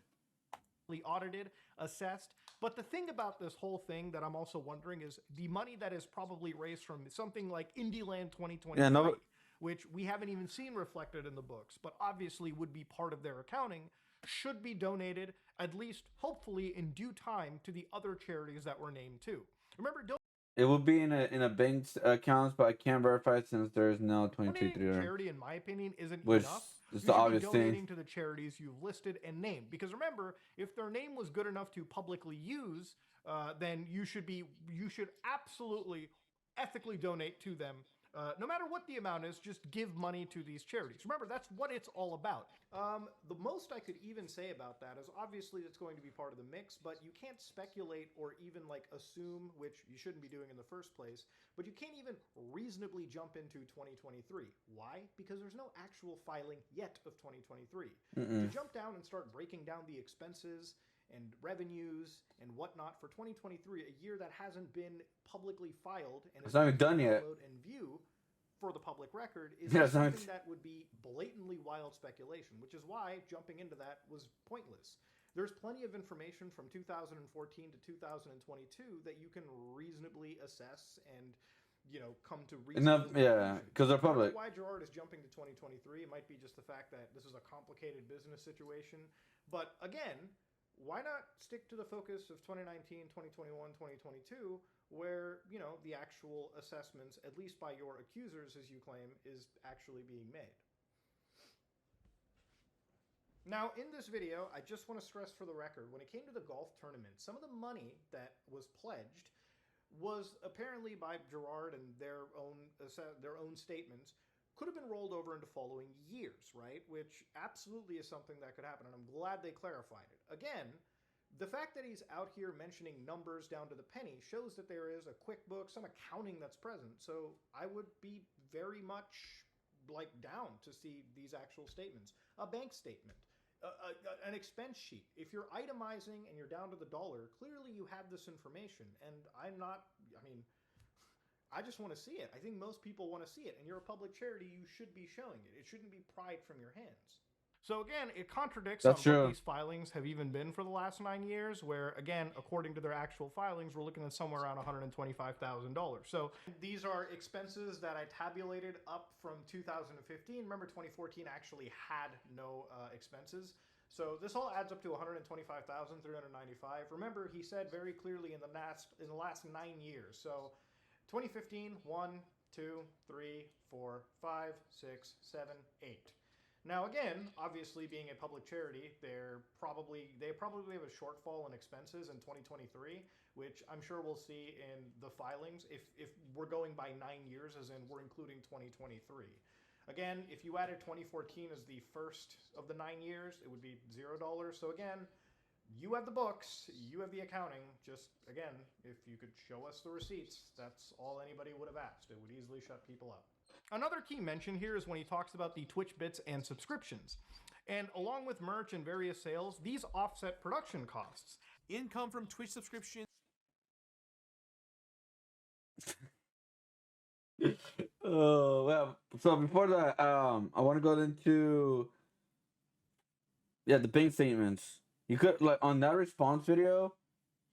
audited, assessed. But the thing about this whole thing that I'm also wondering is the money that is probably raised from something like Indieland 2023, Yeah, no, which we haven't even seen reflected in the books, but obviously would be part of their accounting, should be donated, at least hopefully in due time, to the other charities that were named too. Remember, it will be in a bank's accounts, but I can't verify since there's no 2023 donating to there. charity, in my opinion, isn't Which enough. is You the should obvious be thing. donating to the charities you've listed and named. Because remember, if their name was good enough to publicly use, then you should absolutely ethically donate to them. No matter what the amount is, just give money to these charities. Remember, that's what it's all about. The most I could even say about that is obviously it's going to be part of the mix, but you can't speculate or even like assume, which you shouldn't be doing in the first place, but you can't even reasonably jump into 2023. Why? Because there's no actual filing yet of 2023. To jump down and start breaking down the expenses and revenues and whatnot for 2023, a year that hasn't been publicly filed and It's not even done yet. And view for the public record is Yeah, it's not- something that would be blatantly wild speculation, which is why jumping into that was pointless. There's plenty of information from 2014 to 2022 that you can reasonably assess and come to reasonable conclusions. because they're I don't know public. why Gerard is jumping to 2023. It might be just the fact that this is a complicated business situation. But again, why not stick to the focus of 2019, 2021, 2022, where, the actual assessments, at least by your accusers, as you claim, is actually being made. Now, in this video, I just want to stress for the record, when it came to the golf tournament, some of the money that was pledged was apparently by Gerard and their own statements could have been rolled over into following years, right? Which absolutely is something that could happen, and I'm glad they clarified it. Again, the fact that he's out here mentioning numbers down to the penny shows that there is a QuickBooks, some accounting that's present. So I would be very much down to see these actual statements. A bank statement, an expense sheet. If you're itemizing and you're down to the dollar, clearly you have this information. And I just want to see it. I think most people want to see it. And you're a public charity, you should be showing it. It shouldn't be pried from your hands. So again, it contradicts That's on true. what these filings have even been for the last 9 years, where again, according to their actual filings, we're looking at somewhere around $125,000. So these are expenses that I tabulated up from 2015. Remember, 2014 actually had no expenses. So this all adds up to $125,395. Remember, he said very clearly in the last 9 years. So 2015, 1, 2, 3, 4, 5, 6, 7, 8. Now again, obviously being a public charity, they probably have a shortfall in expenses in 2023, which I'm sure we'll see in the filings if we're going by 9 years, as in we're including 2023. Again, if you added 2014 as the first of the 9 years, it would be $0. So again, you have the books, you have the accounting. Just again, if you could show us the receipts, that's all anybody would have asked. It would easily shut people up. Another key mention here is when he talks about the Twitch bits and subscriptions. And along with merch and various sales, these offset production costs. Income from Twitch subscriptions. Oh, well, so before that, I want to go into the bank statements. You could on that response video,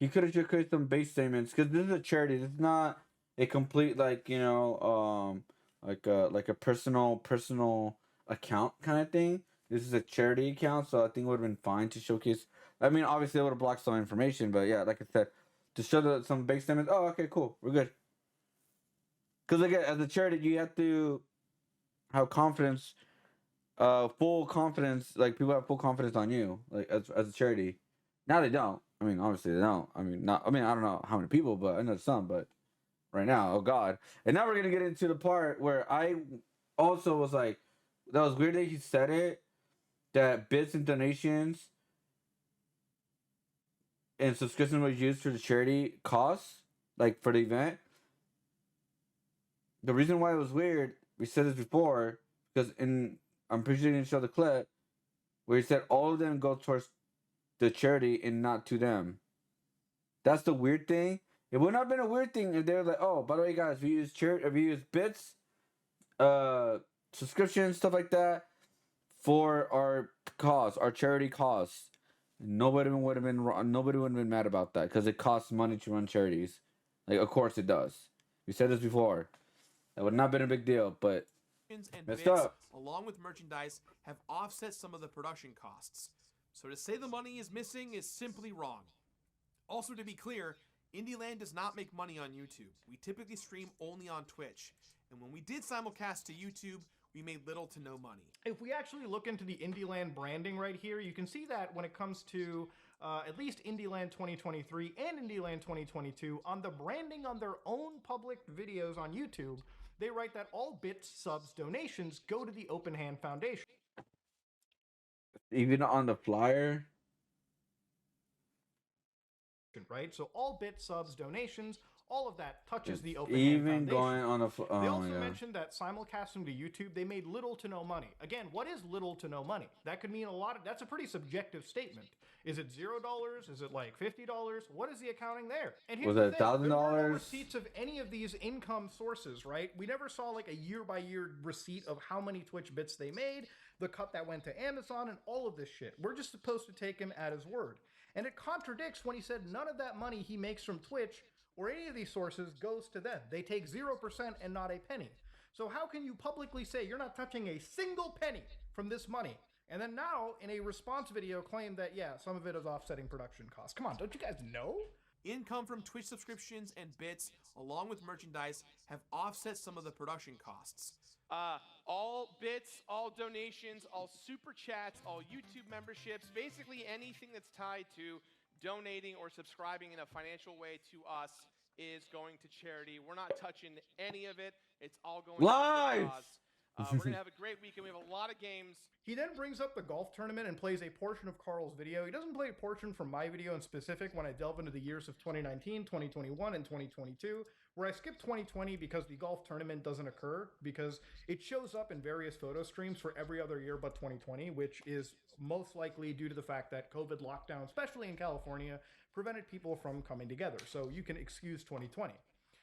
you could have just created some base statements because this is a charity. This is not a complete like a personal account kind of thing. This is a charity account, so I think it would have been fine to showcase. I mean, obviously, it would have blocked some information, but yeah, like I said, to show some bank statements. Oh, okay, cool, we're good. Because again, as a charity, you have to have confidence, full confidence. Like people have full confidence on you, like as a charity. Now they don't. I mean, obviously they don't. I mean, I don't know how many people, but I know some. But right now. Oh God! And now we're gonna get into the part where I also was like, that was weird that he said it. That bits and donations and subscription was used for the charity costs, like for the event. The reason why it was weird, we said this before, because I'm pretty sure you didn't show the clip where he said all of them go towards the charity and not to them. That's the weird thing. It would not have been a weird thing if they were like, oh, by the way, guys, if we use bits, subscriptions, stuff like that, for our cause, our charity cause. Nobody would have been mad about that because it costs money to run charities. Like, of course it does. We said this before. That would not have been a big deal, but and messed bits, up. along with merchandise, have offset some of the production costs. So to say the money is missing is simply wrong. Also, to be clear, Indieland does not make money on YouTube. We typically stream only on Twitch. And when we did simulcast to YouTube, we made little to no money. If we actually look into the Indieland branding right here, you can see that when it comes to at least Indieland 2023 and Indieland 2022, on the branding on their own public videos on YouTube, they write that all bits, subs, donations go to the Open Hand Foundation. Even on the flyer. Right? So all bits, subs, donations, all of that touches the Open Hand Even Foundation. going on a. They also mentioned that simulcasting to YouTube, they made little to no money. Again, what is little to no money? That could mean a lot. That's a pretty subjective statement. Is it $0? Is it like $50? What is the accounting there? And here's Was it the thing, there were no $1,000? receipts of any of these income sources, right? We never saw like a year-by-year receipt of how many Twitch bits they made, the cut that went to Amazon, and all of this shit. We're just supposed to take him at his word. And it contradicts when he said none of that money he makes from Twitch or any of these sources goes to them. They take 0% and not a penny. So how can you publicly say you're not touching a single penny from this money? And then now, in a response video, claim that, yeah, some of it is offsetting production costs. Come on, don't you guys know? Income from Twitch subscriptions and bits, along with merchandise, have offset some of the production costs. All bits, all donations, all super chats, all YouTube memberships, basically anything that's tied to donating or subscribing in a financial way to us is going to charity. We're not touching any of it. It's all going to the cause. We're going to have a great weekend. We have a lot of games. He then brings up the golf tournament and plays a portion of Carl's video. He doesn't play a portion from my video in specific when I delve into the years of 2019, 2021, and 2022, where I skip 2020 because the golf tournament doesn't occur, because it shows up in various photo streams for every other year but 2020, which is most likely due to the fact that COVID lockdown, especially in California, prevented people from coming together. So you can excuse 2020.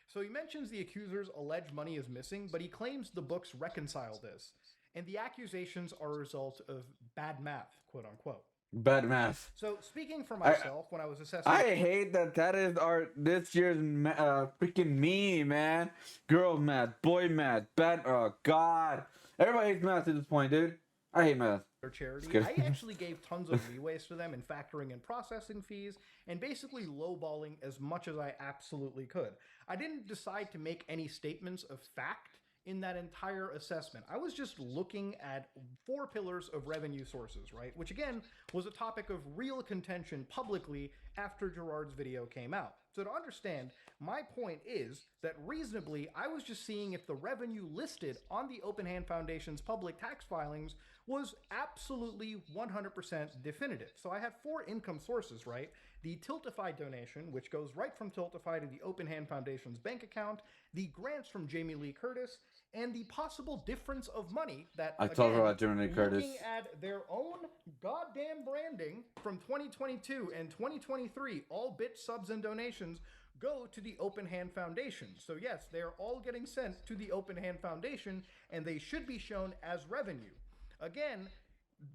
So he mentions the accuser's alleged money is missing, but he claims the books reconcile this. And the accusations are a result of bad math, quote unquote. Bad math. So speaking for myself, when I was assessing... I hate that is this year's freaking meme, man. Girl math, boy math, bad... Oh, God. Everybody hates math at this point, dude. I hate math. Their charity. I actually gave tons of leeways to them in factoring in processing fees and basically lowballing as much as I absolutely could. I didn't decide to make any statements of fact in that entire assessment. I was just looking at 4 pillars of revenue sources, right? Which again was a topic of real contention publicly after Gerard's video came out. So to understand, my point is that reasonably, I was just seeing if the revenue listed on the Open Hand Foundation's public tax filings was absolutely 100% definitive. So I had 4 income sources, right? The Tiltify donation, which goes right from Tiltify to the Open Hand Foundation's bank account, the grants from Jamie Lee Curtis, and the possible difference of money that, I told her about Jamie Lee Curtis. Looking at their own goddamn branding from 2022 and 2023, all bits, subs, and donations go to the Open Hand Foundation. So yes, they are all getting sent to the Open Hand Foundation, and they should be shown as revenue. Again,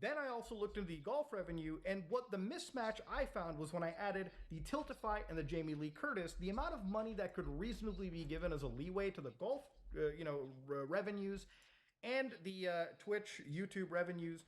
then I also looked into the golf revenue, and what the mismatch I found was when I added the Tiltify and the Jamie Lee Curtis, the amount of money that could reasonably be given as a leeway to the golf revenues and the Twitch, YouTube revenues,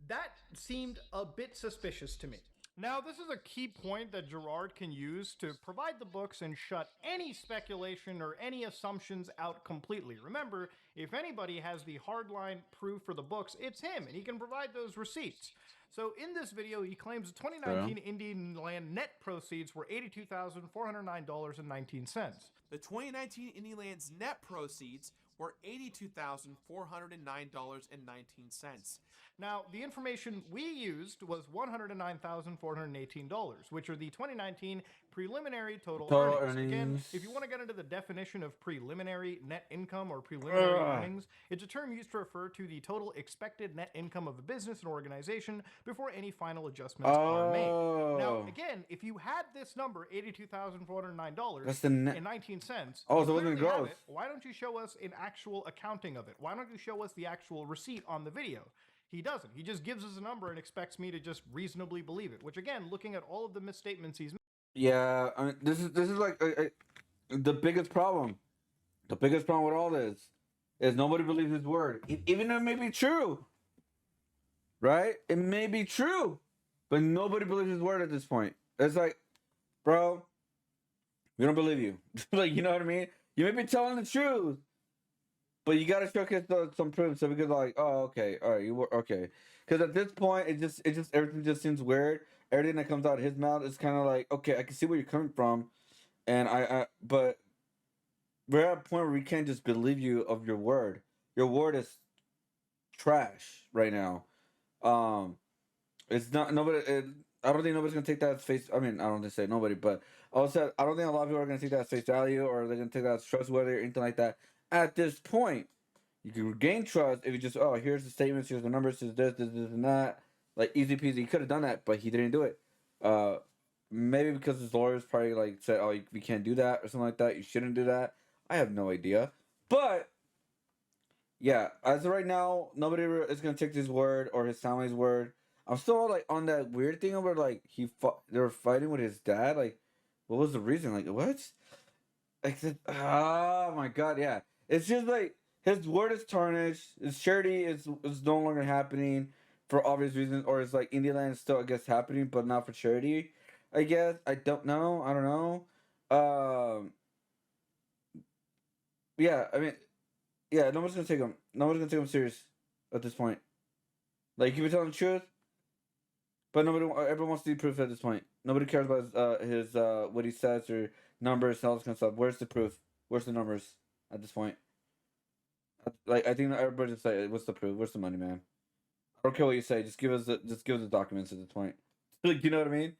that seemed a bit suspicious to me. Now, this is a key point that Gerard can use to provide the books and shut any speculation or any assumptions out completely. Remember, if anybody has the hardline proof for the books, it's him, and he can provide those receipts. So in this video, he claims the 2019 Indian Land net proceeds were $82,409.19. The 2019 Indie Land's net proceeds were $82,409.19. Now, the information we used was $109,418, which are the 2019 preliminary total earnings. Again, if you want to get into the definition of preliminary net income or preliminary earnings, it's a term used to refer to the total expected net income of a business and organization before any final adjustments are made. Now, again, if you had this number, $82,409.19, Oh, so it wasn't gross. why don't you show us an actual accounting of it? Why don't you show us the actual receipt on the video? He doesn't. He just gives us a number and expects me to just reasonably believe it, which again, looking at all of the misstatements he's made. Yeah, I mean, this is like the biggest problem. The biggest problem with all this is nobody believes his word, even though it may be true. Right? It may be true, but nobody believes his word at this point. It's like, bro, we don't believe you. Like, you know what I mean? You may be telling the truth, but you gotta showcase some proof so we could like, oh, okay, all right, you were okay. Because at this point, it just everything just seems weird. Everything that comes out of his mouth is kind of like, okay, I can see where you're coming from, and but we're at a point where we can't just believe you of your word. Your word is trash right now. It's not nobody. I don't think nobody's gonna take that as face. I mean, I don't think say nobody, but also I don't think a lot of people are gonna take that as face value or they're gonna take that as trustworthy or anything like that. At this point, you can regain trust if you just, oh, here's the statements, here's the numbers, here's this, and that. Like, easy peasy. He could have done that, but he didn't do it. Maybe because his lawyers probably, like, said, oh, we can't do that or something like that. You shouldn't do that. I have no idea. But, yeah, as of right now, nobody is going to take his word or his family's word. I'm still, like, on that weird thing where, like, they were fighting with his dad. Like, what was the reason? Like, what? Like, oh, my God, yeah. It's just like his word is tarnished. His charity is no longer happening for obvious reasons, or it's like Indie Land is still, I guess, happening, but not for charity. I guess I don't know. I don't know. Yeah. I mean, yeah. Nobody's gonna take him. Nobody's gonna take him serious at this point. Like, he was telling the truth, but everyone wants to see proof at this point. Nobody cares about his what he says or numbers and all this kind of stuff. Where's the proof? Where's the numbers? At this point, like, I think everybody just say, "What's the proof? Where's the money, man?" I don't care what you say. Just give us the documents at this point. Like, you know what I mean?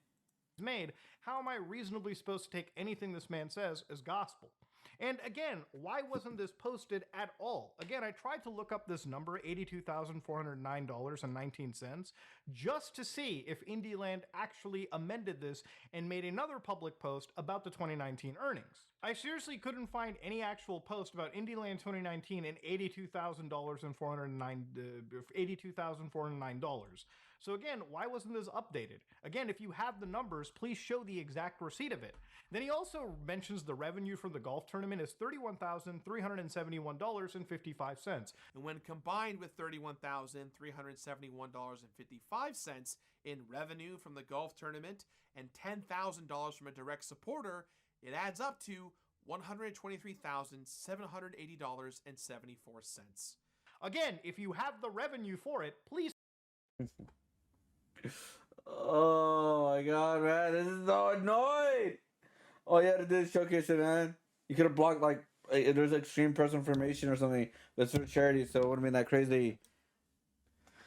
Made. How am I reasonably supposed to take anything this man says as gospel? And again, why wasn't this posted at all? Again, I tried to look up this number, $82,409.19, just to see if Indie Land actually amended this and made another public post about the 2019 earnings. I seriously couldn't find any actual post about Indie Land 2019 and $82,409. So again, why wasn't this updated? Again, if you have the numbers, please show the exact receipt of it. Then he also mentions the revenue from the golf tournament is $31,371.55. And when combined with $31,371.55 in revenue from the golf tournament and $10,000 from a direct supporter, it adds up to $123,780.74. Again, if you have the revenue for it, please. Oh my God, man, this is so annoying. All you had to do is showcase it, man. You could have blocked, like, there's extreme personal information or something that's for charity, so it wouldn't have been that crazy.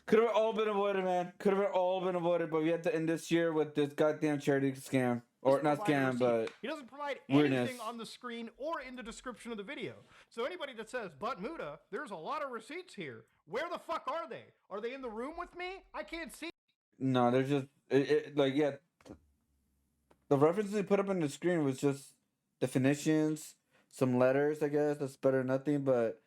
Could have all been avoided, man. Could have all been avoided, but we had to end this year with this goddamn charity scam. Or not scam, but he doesn't provide weirdness. anything on the screen or in the description of the video. So anybody that says, but Muda, there's a lot of receipts here. Where the fuck are they? Are they in the room with me? I can't see. No, they're just like, yeah. The references they put up on the screen was just definitions, some letters. I guess that's better than nothing. But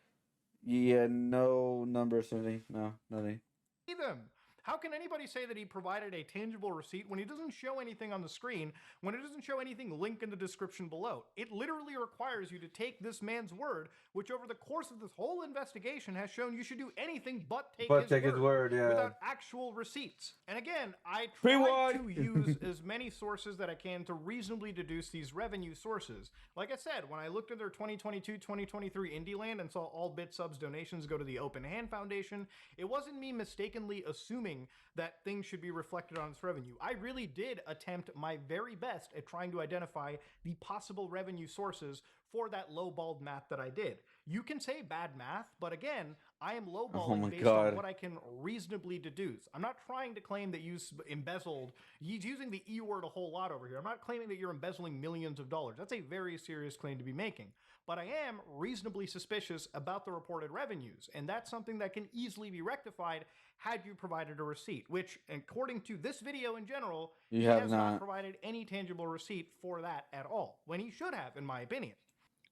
yeah, no numbers, something. No, nothing. See them. How can anybody say that he provided a tangible receipt when he doesn't show anything on the screen, when it doesn't show anything linked in the description below? It literally requires you to take this man's word, which over the course of this whole investigation has shown you should do anything but take his word yeah. without actual receipts. And again, I Pre-watch. try to use as many sources that I can to reasonably deduce these revenue sources. Like I said, when I looked at their 2022-2023 Indie Land and saw all bit subs donations go to the Open Hand Foundation, it wasn't me mistakenly assuming that things should be reflected on its revenue. I really did attempt my very best at trying to identify the possible revenue sources for that lowballed math that I did. You can say bad math, but again, I am lowballing based on what I can reasonably deduce. I'm not trying to claim that you embezzled. He's using the E word a whole lot over here. I'm not claiming that you're embezzling millions of dollars. That's a very serious claim to be making. But I am reasonably suspicious about the reported revenues, and that's something that can easily be rectified had you provided a receipt, which, according to this video in general, he has not provided any tangible receipt for that at all, when he should have, in my opinion.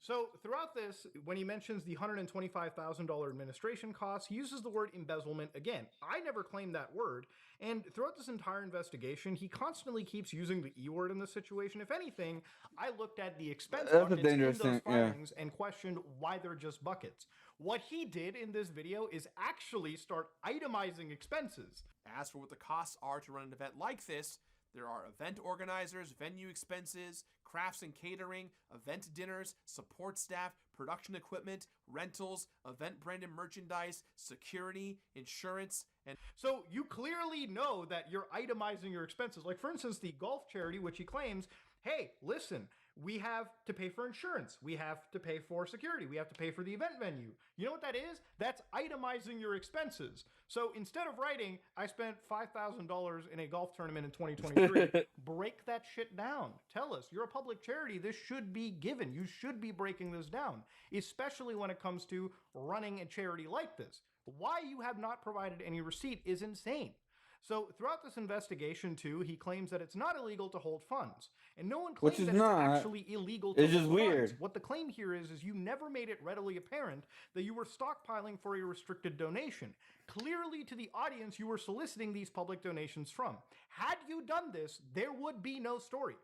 So throughout this, when he mentions the $125,000 administration costs, he uses the word embezzlement again. I never claimed that word, and throughout this entire investigation, he constantly keeps using the E word in this situation. If anything, I looked at the expense buckets in those filings and questioned why they're just buckets. What he did in this video is actually start itemizing expenses. As for what the costs are to run an event like this, there are event organizers, venue expenses, crafts and catering, event dinners, support staff, production equipment, rentals, event branded merchandise, security, insurance, and so you clearly know that you're itemizing your expenses. Like, for instance, the golf charity, which he claims, hey, listen, we have to pay for insurance. We have to pay for security. We have to pay for the event venue. You know what that is? That's itemizing your expenses. So instead of writing, I spent $5,000 in a golf tournament in 2023, break that shit down. Tell us, you're a public charity. This should be given. You should be breaking this down, especially when it comes to running a charity like this. Why you have not provided any receipt is insane. So throughout this investigation, too, he claims that it's not illegal to hold funds. And no one claims that it's actually illegal to hold funds. It's just weird. What the claim here is you never made it readily apparent that you were stockpiling for a restricted donation. Clearly, to the audience, you were soliciting these public donations from. Had you done this, there would be no story.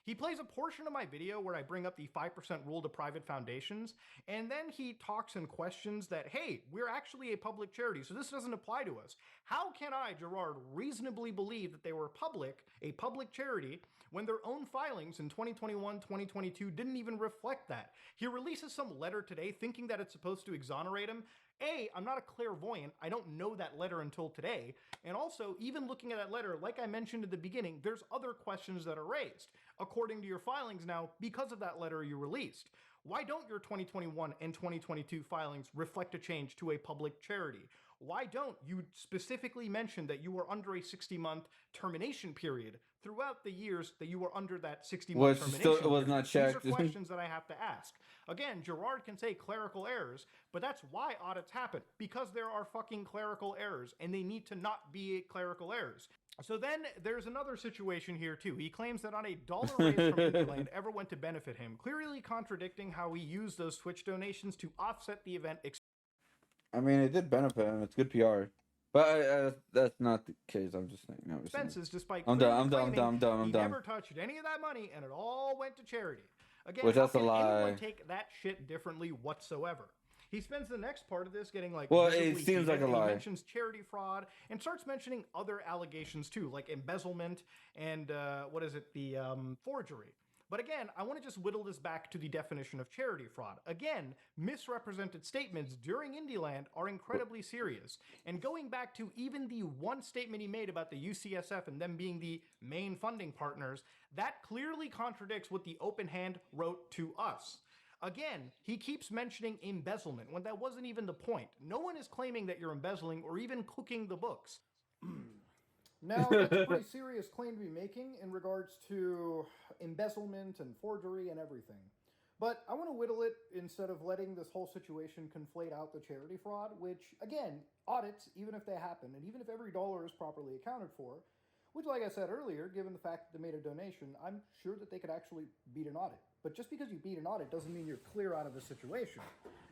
He plays a portion of my video where I bring up the 5% rule to private foundations, and then he talks and questions that, hey, we're actually a public charity, so this doesn't apply to us. How can I, Gerard, reasonably believe that they were a public charity, when their own filings in 2021, 2022 didn't even reflect that? He releases some letter today thinking that it's supposed to exonerate him. A, I'm not a clairvoyant. I don't know that letter until today. And also, even looking at that letter, like I mentioned at the beginning, there's other questions that are raised, according to your filings now, because of that letter you released. Why don't your 2021 and 2022 filings reflect a change to a public charity? Why don't you specifically mention that you were under a 60-month termination period throughout the years that you were under that 60-month termination period? It was not checked. These are questions that I have to ask. Again, Gerard can say clerical errors, but that's why audits happen, because there are fucking clerical errors, and they need to not be clerical errors. So then there's another situation here too. He claims that not a dollar raised from Indieland ever went to benefit him, clearly contradicting how he used those Twitch donations to offset the event. I mean, it did benefit him. It's good PR. But that's not the case. I'm just saying. Expenses, despite I'm done. He never touched any of that money, and it all went to charity. Again, which how can anyone take that shit differently whatsoever? He spends the next part of this getting like, well, it seems like a lie. He mentions charity fraud and starts mentioning other allegations too, like embezzlement and the forgery. But again, I want to just whittle this back to the definition of charity fraud. Again, misrepresented statements during Indieland are incredibly serious. And going back to even the one statement he made about the UCSF and them being the main funding partners, that clearly contradicts what the Open Hand wrote to us. Again, he keeps mentioning embezzlement when that wasn't even the point. No one is claiming that you're embezzling or even cooking the books. Now, that's a pretty serious claim to be making in regards to embezzlement and forgery and everything. But I want to whittle it instead of letting this whole situation conflate out the charity fraud, which, again, audits, even if they happen, and even if every dollar is properly accounted for, which, like I said earlier, given the fact that they made a donation, I'm sure that they could actually beat an audit. But just because you beat an audit doesn't mean you're clear out of the situation.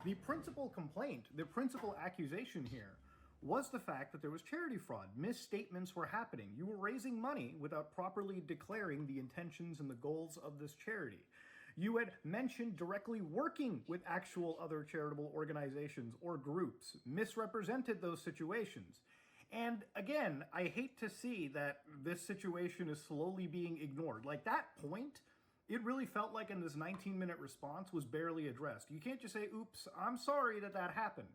The principal complaint, the principal accusation here, was the fact that there was charity fraud. Misstatements were happening. You were raising money without properly declaring the intentions and the goals of this charity. You had mentioned directly working with actual other charitable organizations or groups, misrepresented those situations. And again, I hate to see that this situation is slowly being ignored. Like that point, it really felt like in this 19-minute response was barely addressed. You can't just say, oops, I'm sorry that happened.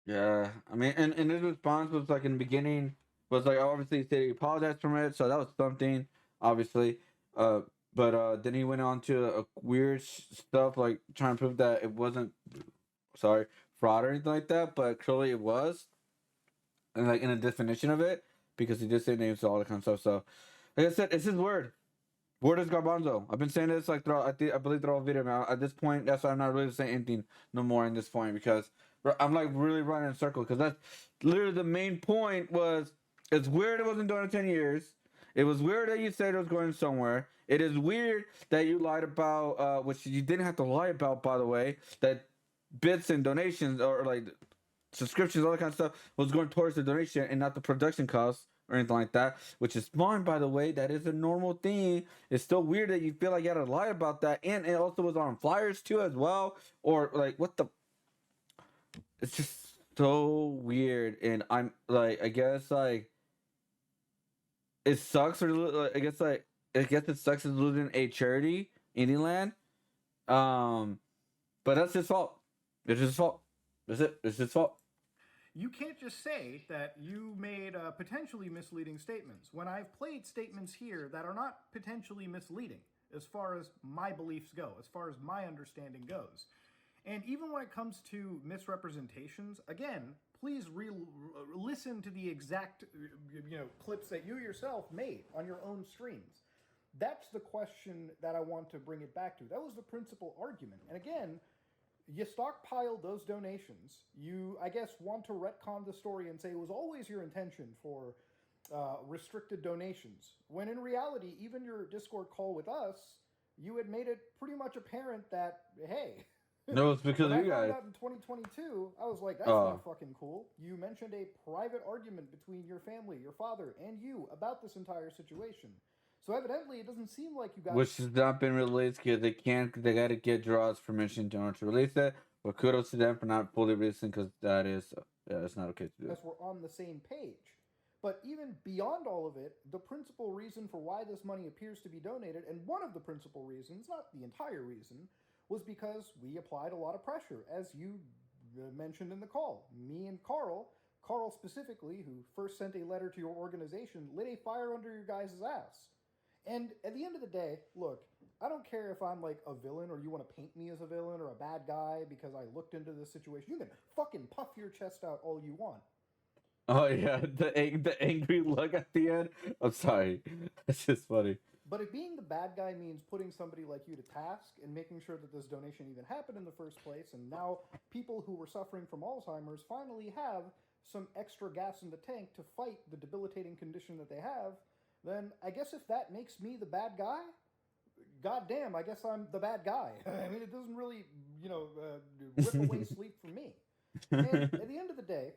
Yeah, I mean, and his response was like in the beginning was like obviously he said he apologized from it, so that was something, obviously. But then he went on to weird stuff like trying to prove that it wasn't, sorry, fraud or anything like that, but clearly it was, and like in a definition of it because he did say names and all that kind of stuff. So, like I said, it's his word. Word is garbanzo. I've been saying this like throughout. I believe throughout the video now. At this point, that's why I'm not really saying anything no more in this point because I'm like really running in circles because that's literally the main point. Was it's weird it wasn't done in 10 years. It was weird that you said it was going somewhere. It is weird that you lied about, which you didn't have to lie about, by the way. That bits and donations or like subscriptions, all that kind of stuff was going towards the donation and not the production costs or anything like that, which is fine, by the way. That is a normal thing. It's still weird that you feel like you had to lie about that, and it also was on flyers too as well. Or like, what the? It's just so weird, and I'm like, I guess like it sucks, or I guess it sucks as losing a charity, Indieland. But that's his fault. It's his fault. That's it. It's his fault. You can't just say that you made potentially misleading statements when I've played statements here that are not potentially misleading as far as my beliefs go, as far as my understanding goes. And even when it comes to misrepresentations, again, please listen to the exact clips that you yourself made on your own streams. That's the question that I want to bring it back to. That was the principal argument. And again, you stockpiled those donations. You, I guess, want to retcon the story and say it was always your intention for restricted donations. When in reality, even your Discord call with us, you had made it pretty much apparent that, hey, No, it's because when of you I found guys. out in 2022, I was like, that's not fucking cool. You mentioned a private argument between your family, your father, and you about this entire situation. So evidently, it doesn't seem like you guys. Which has not been released because they got to get Draw's permission in order to release it. But kudos to them for not fully releasing because that is, it's not okay to do. Because we're on the same page. But even beyond all of it, the principal reason for why this money appears to be donated, and one of the principal reasons, not the entire reason, was because we applied a lot of pressure, as you mentioned in the call. Me and Carl specifically, who first sent a letter to your organization, lit a fire under your guys' ass. And at the end of the day, look, I don't care if I'm like a villain or you want to paint me as a villain or a bad guy because I looked into this situation. You can fucking puff your chest out all you want. Oh yeah, the angry look at the end. I'm sorry, it's just funny. But if being the bad guy means putting somebody like you to task and making sure that this donation even happened in the first place, and now people who were suffering from Alzheimer's finally have some extra gas in the tank to fight the debilitating condition that they have, then I guess if that makes me the bad guy, goddamn, I guess I'm the bad guy. I mean, it doesn't really, rip away sleep for me. And at the end of the day,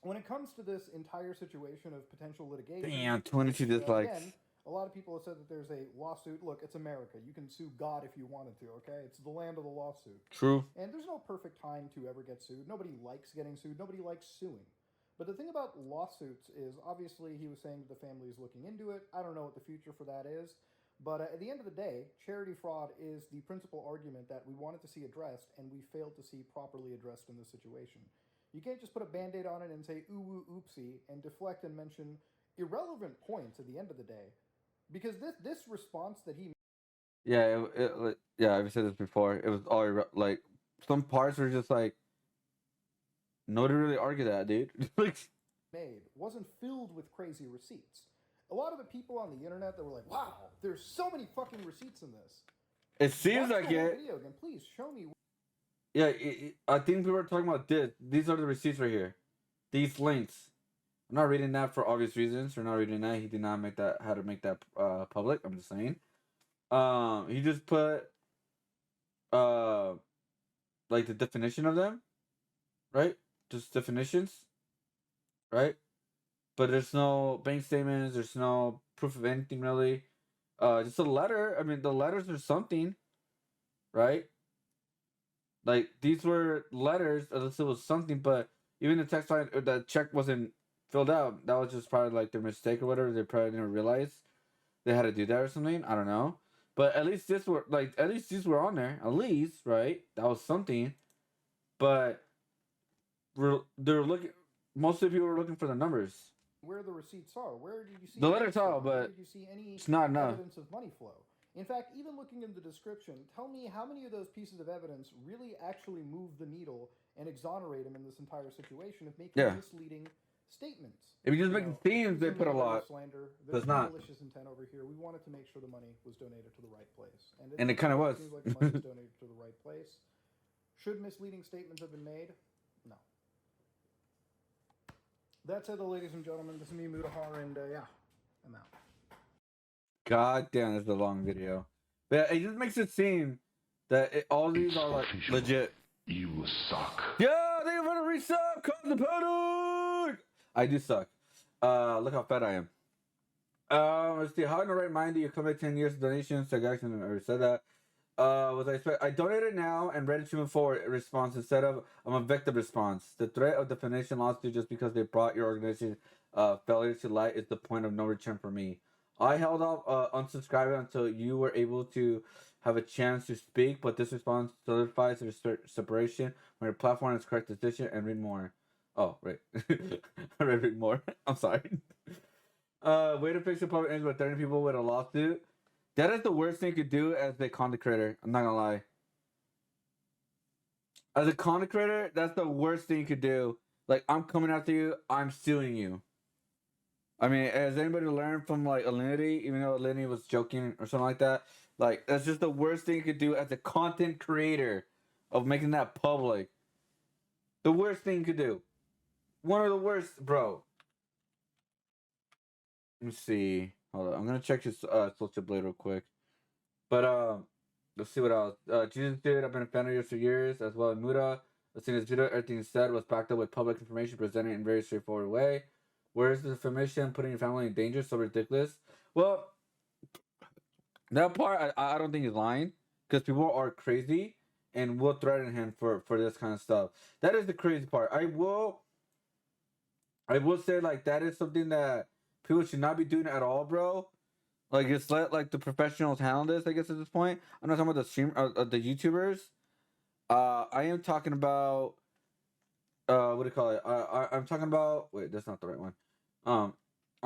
when it comes to this entire situation of potential litigation, Damn, 22 dislikes. Again, a lot of people have said that there's a lawsuit. Look, it's America. You can sue God if you wanted to, okay? It's the land of the lawsuit. True. And there's no perfect time to ever get sued. Nobody likes getting sued. Nobody likes suing. But the thing about lawsuits is, obviously, he was saying that the family is looking into it. I don't know what the future for that is. But at the end of the day, charity fraud is the principal argument that we wanted to see addressed, and we failed to see properly addressed in this situation. You can't just put a Band-Aid on it and say, ooh, oopsie, and deflect and mention irrelevant points at the end of the day. Because this response that he... Yeah, I've said this before. It was all, like, some parts were just like, nobody really argued that, dude. Like, made wasn't filled with crazy receipts. A lot of the people on the internet that were like, wow, there's so many fucking receipts in this. It seems like it. Video again. Please show me. Yeah, I think we were talking about this. These are the receipts right here. These links. I'm not reading that for obvious reasons. We're not reading that. He did not make that, how to make that public. I'm just saying. He just put like the definition of them, right? just definitions, right? But there's no bank statements. There's no proof of anything really. Just a letter. I mean, the letters are something, right? Like these were letters, unless it was something. But even the text line, the check wasn't filled out. That was just probably like their mistake or whatever. They probably didn't realize they had to do that or something. I don't know. But at least these were on there. At least, right? That was something. But they're looking. Most of the people were looking for the numbers. Where the receipts are. Where did you see The letters flow? are, but where did you see any it's not enough. evidence of money flow? In fact, even looking in the description, tell me how many of those pieces of evidence really actually move the needle and exonerate him in this entire situation of making misleading statements. If you just make it seem, they put a lot. Slander. There's no not malicious intent over here. We wanted to make sure the money was donated to the right place, and it kind of was. Seems like the money was donated to the right place. Should misleading statements have been made? No. That's it, ladies and gentlemen. This is me, Mudahar, and yeah, I'm out. God damn, this is a long video. But it just makes it seem that all these are like legit. You suck. Yeah, they want to resub. Cause the panic. I do suck. Look how fat I am. Let's see. How in the right mind do you come at 10 years of donations? I actually already said that. I donated now and ready to move forward response instead of I'm a victim response. The threat of defamation lawsuit just because they brought your organization failure to light is the point of no return for me. I held off unsubscribing until you were able to have a chance to speak, but this response solidifies the separation when your platform is correct decision and read more. Oh, right. I read more. I'm sorry. Way to fix the public image by 30 people with a lawsuit. That is the worst thing you could do as a content creator. I'm not gonna lie. As a content creator, that's the worst thing you could do. Like, I'm coming after you, I'm suing you. I mean, has anybody learned from, like, Alinity, even though Alinity was joking or something like that? Like, that's just the worst thing you could do as a content creator of making that public. The worst thing you could do. One of the worst, bro. Let me see. Hold on. I'm gonna check his social blade real quick. But let's see what else. Jesus dude, I've been a fan of yours for years, as well as Muda. Let's see this video. Everything he said was backed up with public information presented in a very straightforward way. Where is the information putting your family in danger? So ridiculous. Well, that part I don't think he's lying, because people are crazy and will threaten him for this kind of stuff. That is the crazy part. I will say, like, that is something that people should not be doing at all, bro. Like, just let, like, the professionals handle this, I guess, at this point. I'm not talking about the YouTubers. I am talking about, what do you call it? I'm talking about, wait, that's not the right one. I'm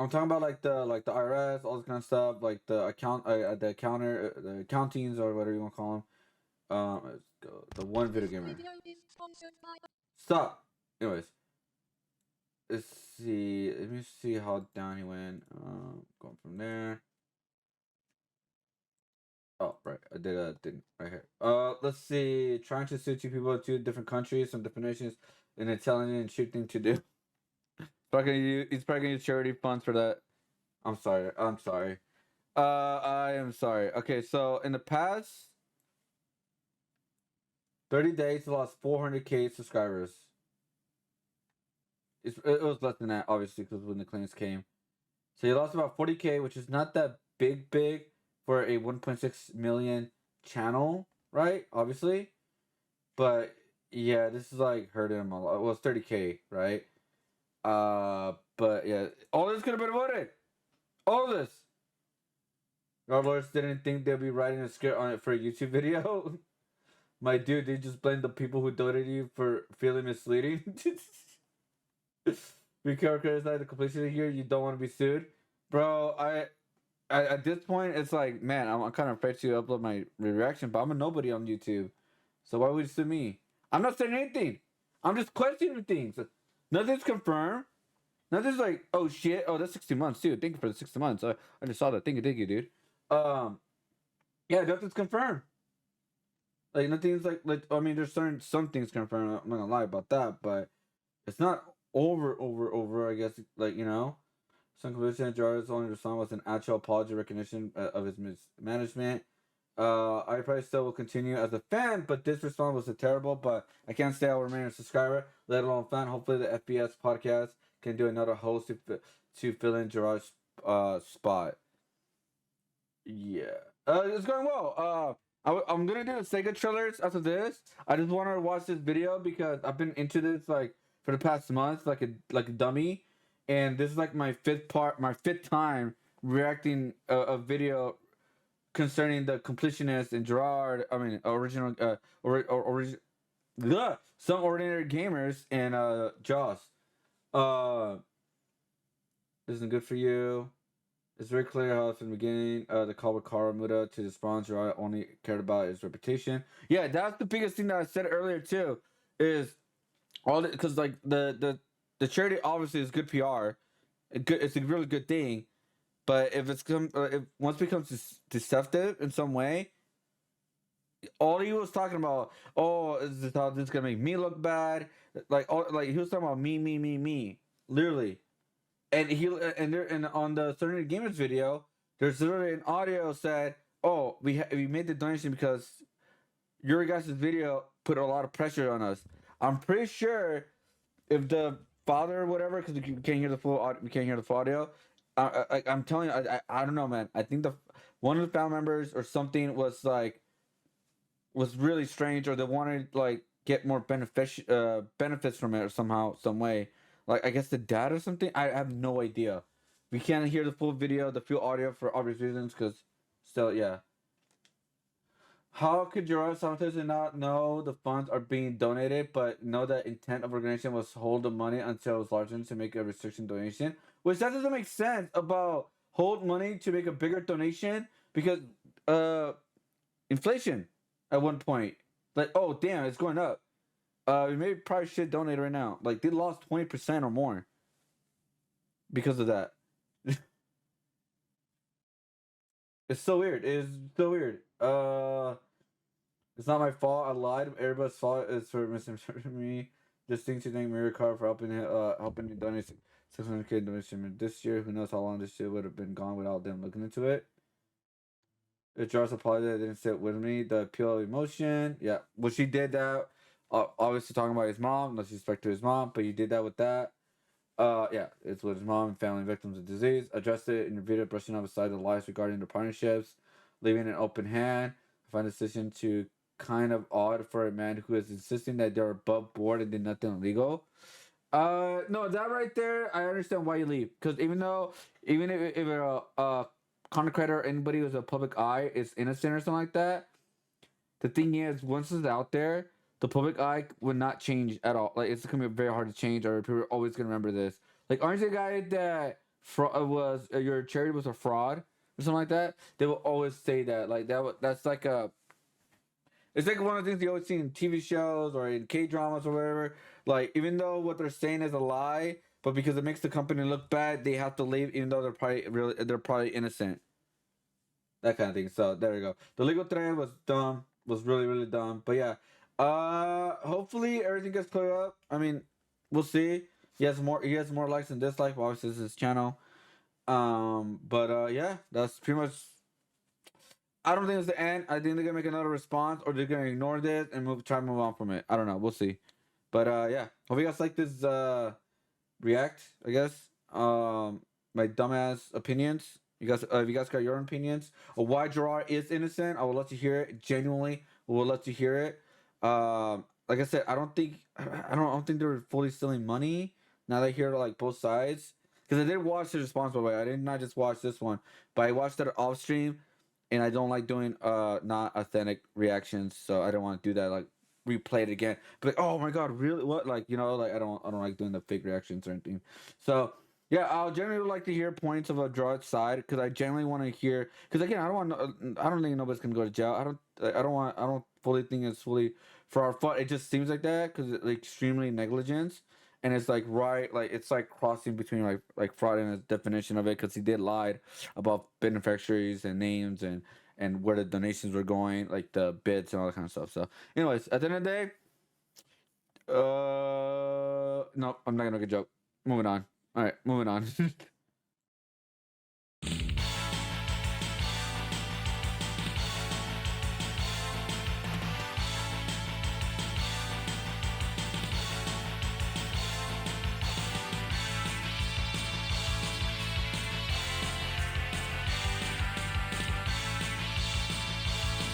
talking about, like the IRS, all this kind of stuff, like the accountings, or whatever you want to call them. Let's go. The one video gamer. Stop. Anyways. Let's see. Let me see how down he went. Going from there. Oh, right. I didn't. Right here. Let's see. Trying to sue two people in two different countries, some definitions, an intelligent and cheap thing to do. He's probably gonna use charity funds for that. I'm sorry. I am sorry. Okay, so in the past 30 days, he lost 400K subscribers. It was less than that, obviously, because when the claims came. So he lost about 40K, which is not that big for a 1.6 million channel, right? Obviously. But, yeah, this is, like, hurt him a lot. Well, it's 30K, right? But, yeah. All this could have been avoided. All of this. Our lawyers didn't think they'd be writing a script on it for a YouTube video. My dude, they just blame the people who donated you for feeling misleading. Be careful, the completionist here. You don't want to be sued, bro. At this point, it's like, man, I'm kind of afraid to upload my reaction, but I'm a nobody on YouTube, so why would you sue me? I'm not saying anything. I'm just questioning things. Nothing's confirmed. Nothing's like, oh shit, oh that's 60 months, dude. Thank you for the 60 months. I just saw that. Thank you, dude. Yeah, nothing's confirmed. Like nothing's like I mean, there's some things confirmed. I'm not gonna lie about that, but it's not over. I guess, like, you know, some conviction Jar's only response was an actual apology recognition of his mismanagement. I probably still will continue as a fan, but this response was terrible. But I can't say I'll remain a subscriber, let alone a fan. Hopefully, the FBS podcast can do another host to fill in Gerard's spot. Yeah, it's going well. I'm gonna do the Sega trailers after this. I just want to watch this video because I've been into this like for the past month, like a dummy, and this is like my fifth time reacting a video concerning the completionist and Gerard. I mean, original, some ordinary gamers and Joss. Isn't good for you. It's very clear how from the beginning, the call with Karamuda to the sponsor Gerard only cared about his reputation. Yeah, that's the biggest thing that I said earlier too. Is all because like the charity obviously is good PR. It's a really good thing. But if if once it becomes deceptive in some way, all he was talking about, oh, is this how this is gonna make me look bad? Like he was talking about me, literally. And and on the Certain Gamers video, there's literally an audio said, oh, we made the donation because your guys' video put a lot of pressure on us. I'm pretty sure if the father or whatever, because we can't hear the full audio. I'm telling you, I don't know, man. I think one of the family members or something was really strange, or they wanted like get more benefits from it or some way. Like I guess the dad or something. I have no idea. We can't hear the full audio for obvious reasons. Because still, yeah. How could Gerard simultaneously not know the funds are being donated, but know the intent of organization was hold the money until it was large enough to make a restriction donation? Which that doesn't make sense about hold money to make a bigger donation because inflation at one point. Like, oh damn, it's going up. We maybe probably should donate right now. Like they lost 20% or more because of that. It's so weird. It's so weird. It's not my fault. I lied. Everybody's fault is for misinterpreting me. Just think to thank Mirror Card for helping me donate 600K donation this year. Who knows how long this shit would have been gone without them looking into it. If Jarvis apologized, that didn't sit with me. The appeal of emotion. Yeah. Well, she did that. Obviously talking about his mom. No disrespect to his mom, but you did that with that. Yeah, it's with his mom and family victims of disease. Addressed it in your video, brushing off aside the lies regarding the partnerships, leaving an open hand. I find the decision to kind of odd for a man who is insisting that they're above board and did nothing illegal. No, that right there, I understand why you leave. Because even if a content creator or anybody who's a public eye is innocent or something like that, the thing is, once it's out there, the public eye would not change at all. Like it's gonna be very hard to change, or people are always gonna remember this. Like, aren't you the guy that was your charity was a fraud or something like that? They will always say that. Like that's like a. It's like one of the things you always see in TV shows or in K dramas or whatever. Like even though what they're saying is a lie, but because it makes the company look bad, they have to leave, even though they're probably innocent. That kind of thing. So there you go. The legal thread was dumb. Was really dumb. But yeah. Hopefully everything gets cleared up. I mean, we'll see. He has more likes and dislikes. Well, obviously, this is his channel. But yeah, that's pretty much. I don't think it's the end. I think they're gonna make another response, or they're gonna ignore this and try to move on from it. I don't know. We'll see. But yeah, hope you guys like this react. I guess my dumbass opinions. If you guys got your own opinions of why Gerard is innocent, I would love to hear it. Genuinely, we would love to hear it. Like I said, I don't think they were fully stealing money. Now that I hear like both sides, because I did watch the response, by the way. I did not just watch this one, but I watched it off stream, and I don't like doing not authentic reactions, so I don't want to do that. Like replay it again, but like, oh my god, really? What? Like like I don't like doing the fake reactions or anything. So yeah, I'll generally like to hear points of a Gerard's side because I generally want to hear. Because again, I don't think nobody's gonna go to jail. I don't fully think it's fully for our fault. It just seems like that because it's like extremely negligence, and it's like it's like crossing between like fraud and the definition of it because he did lied about beneficiaries and names and where the donations were going, like the bids and all that kind of stuff. So, anyways, at the end of the day, no, I'm not gonna make a joke. Moving on. All right, moving on.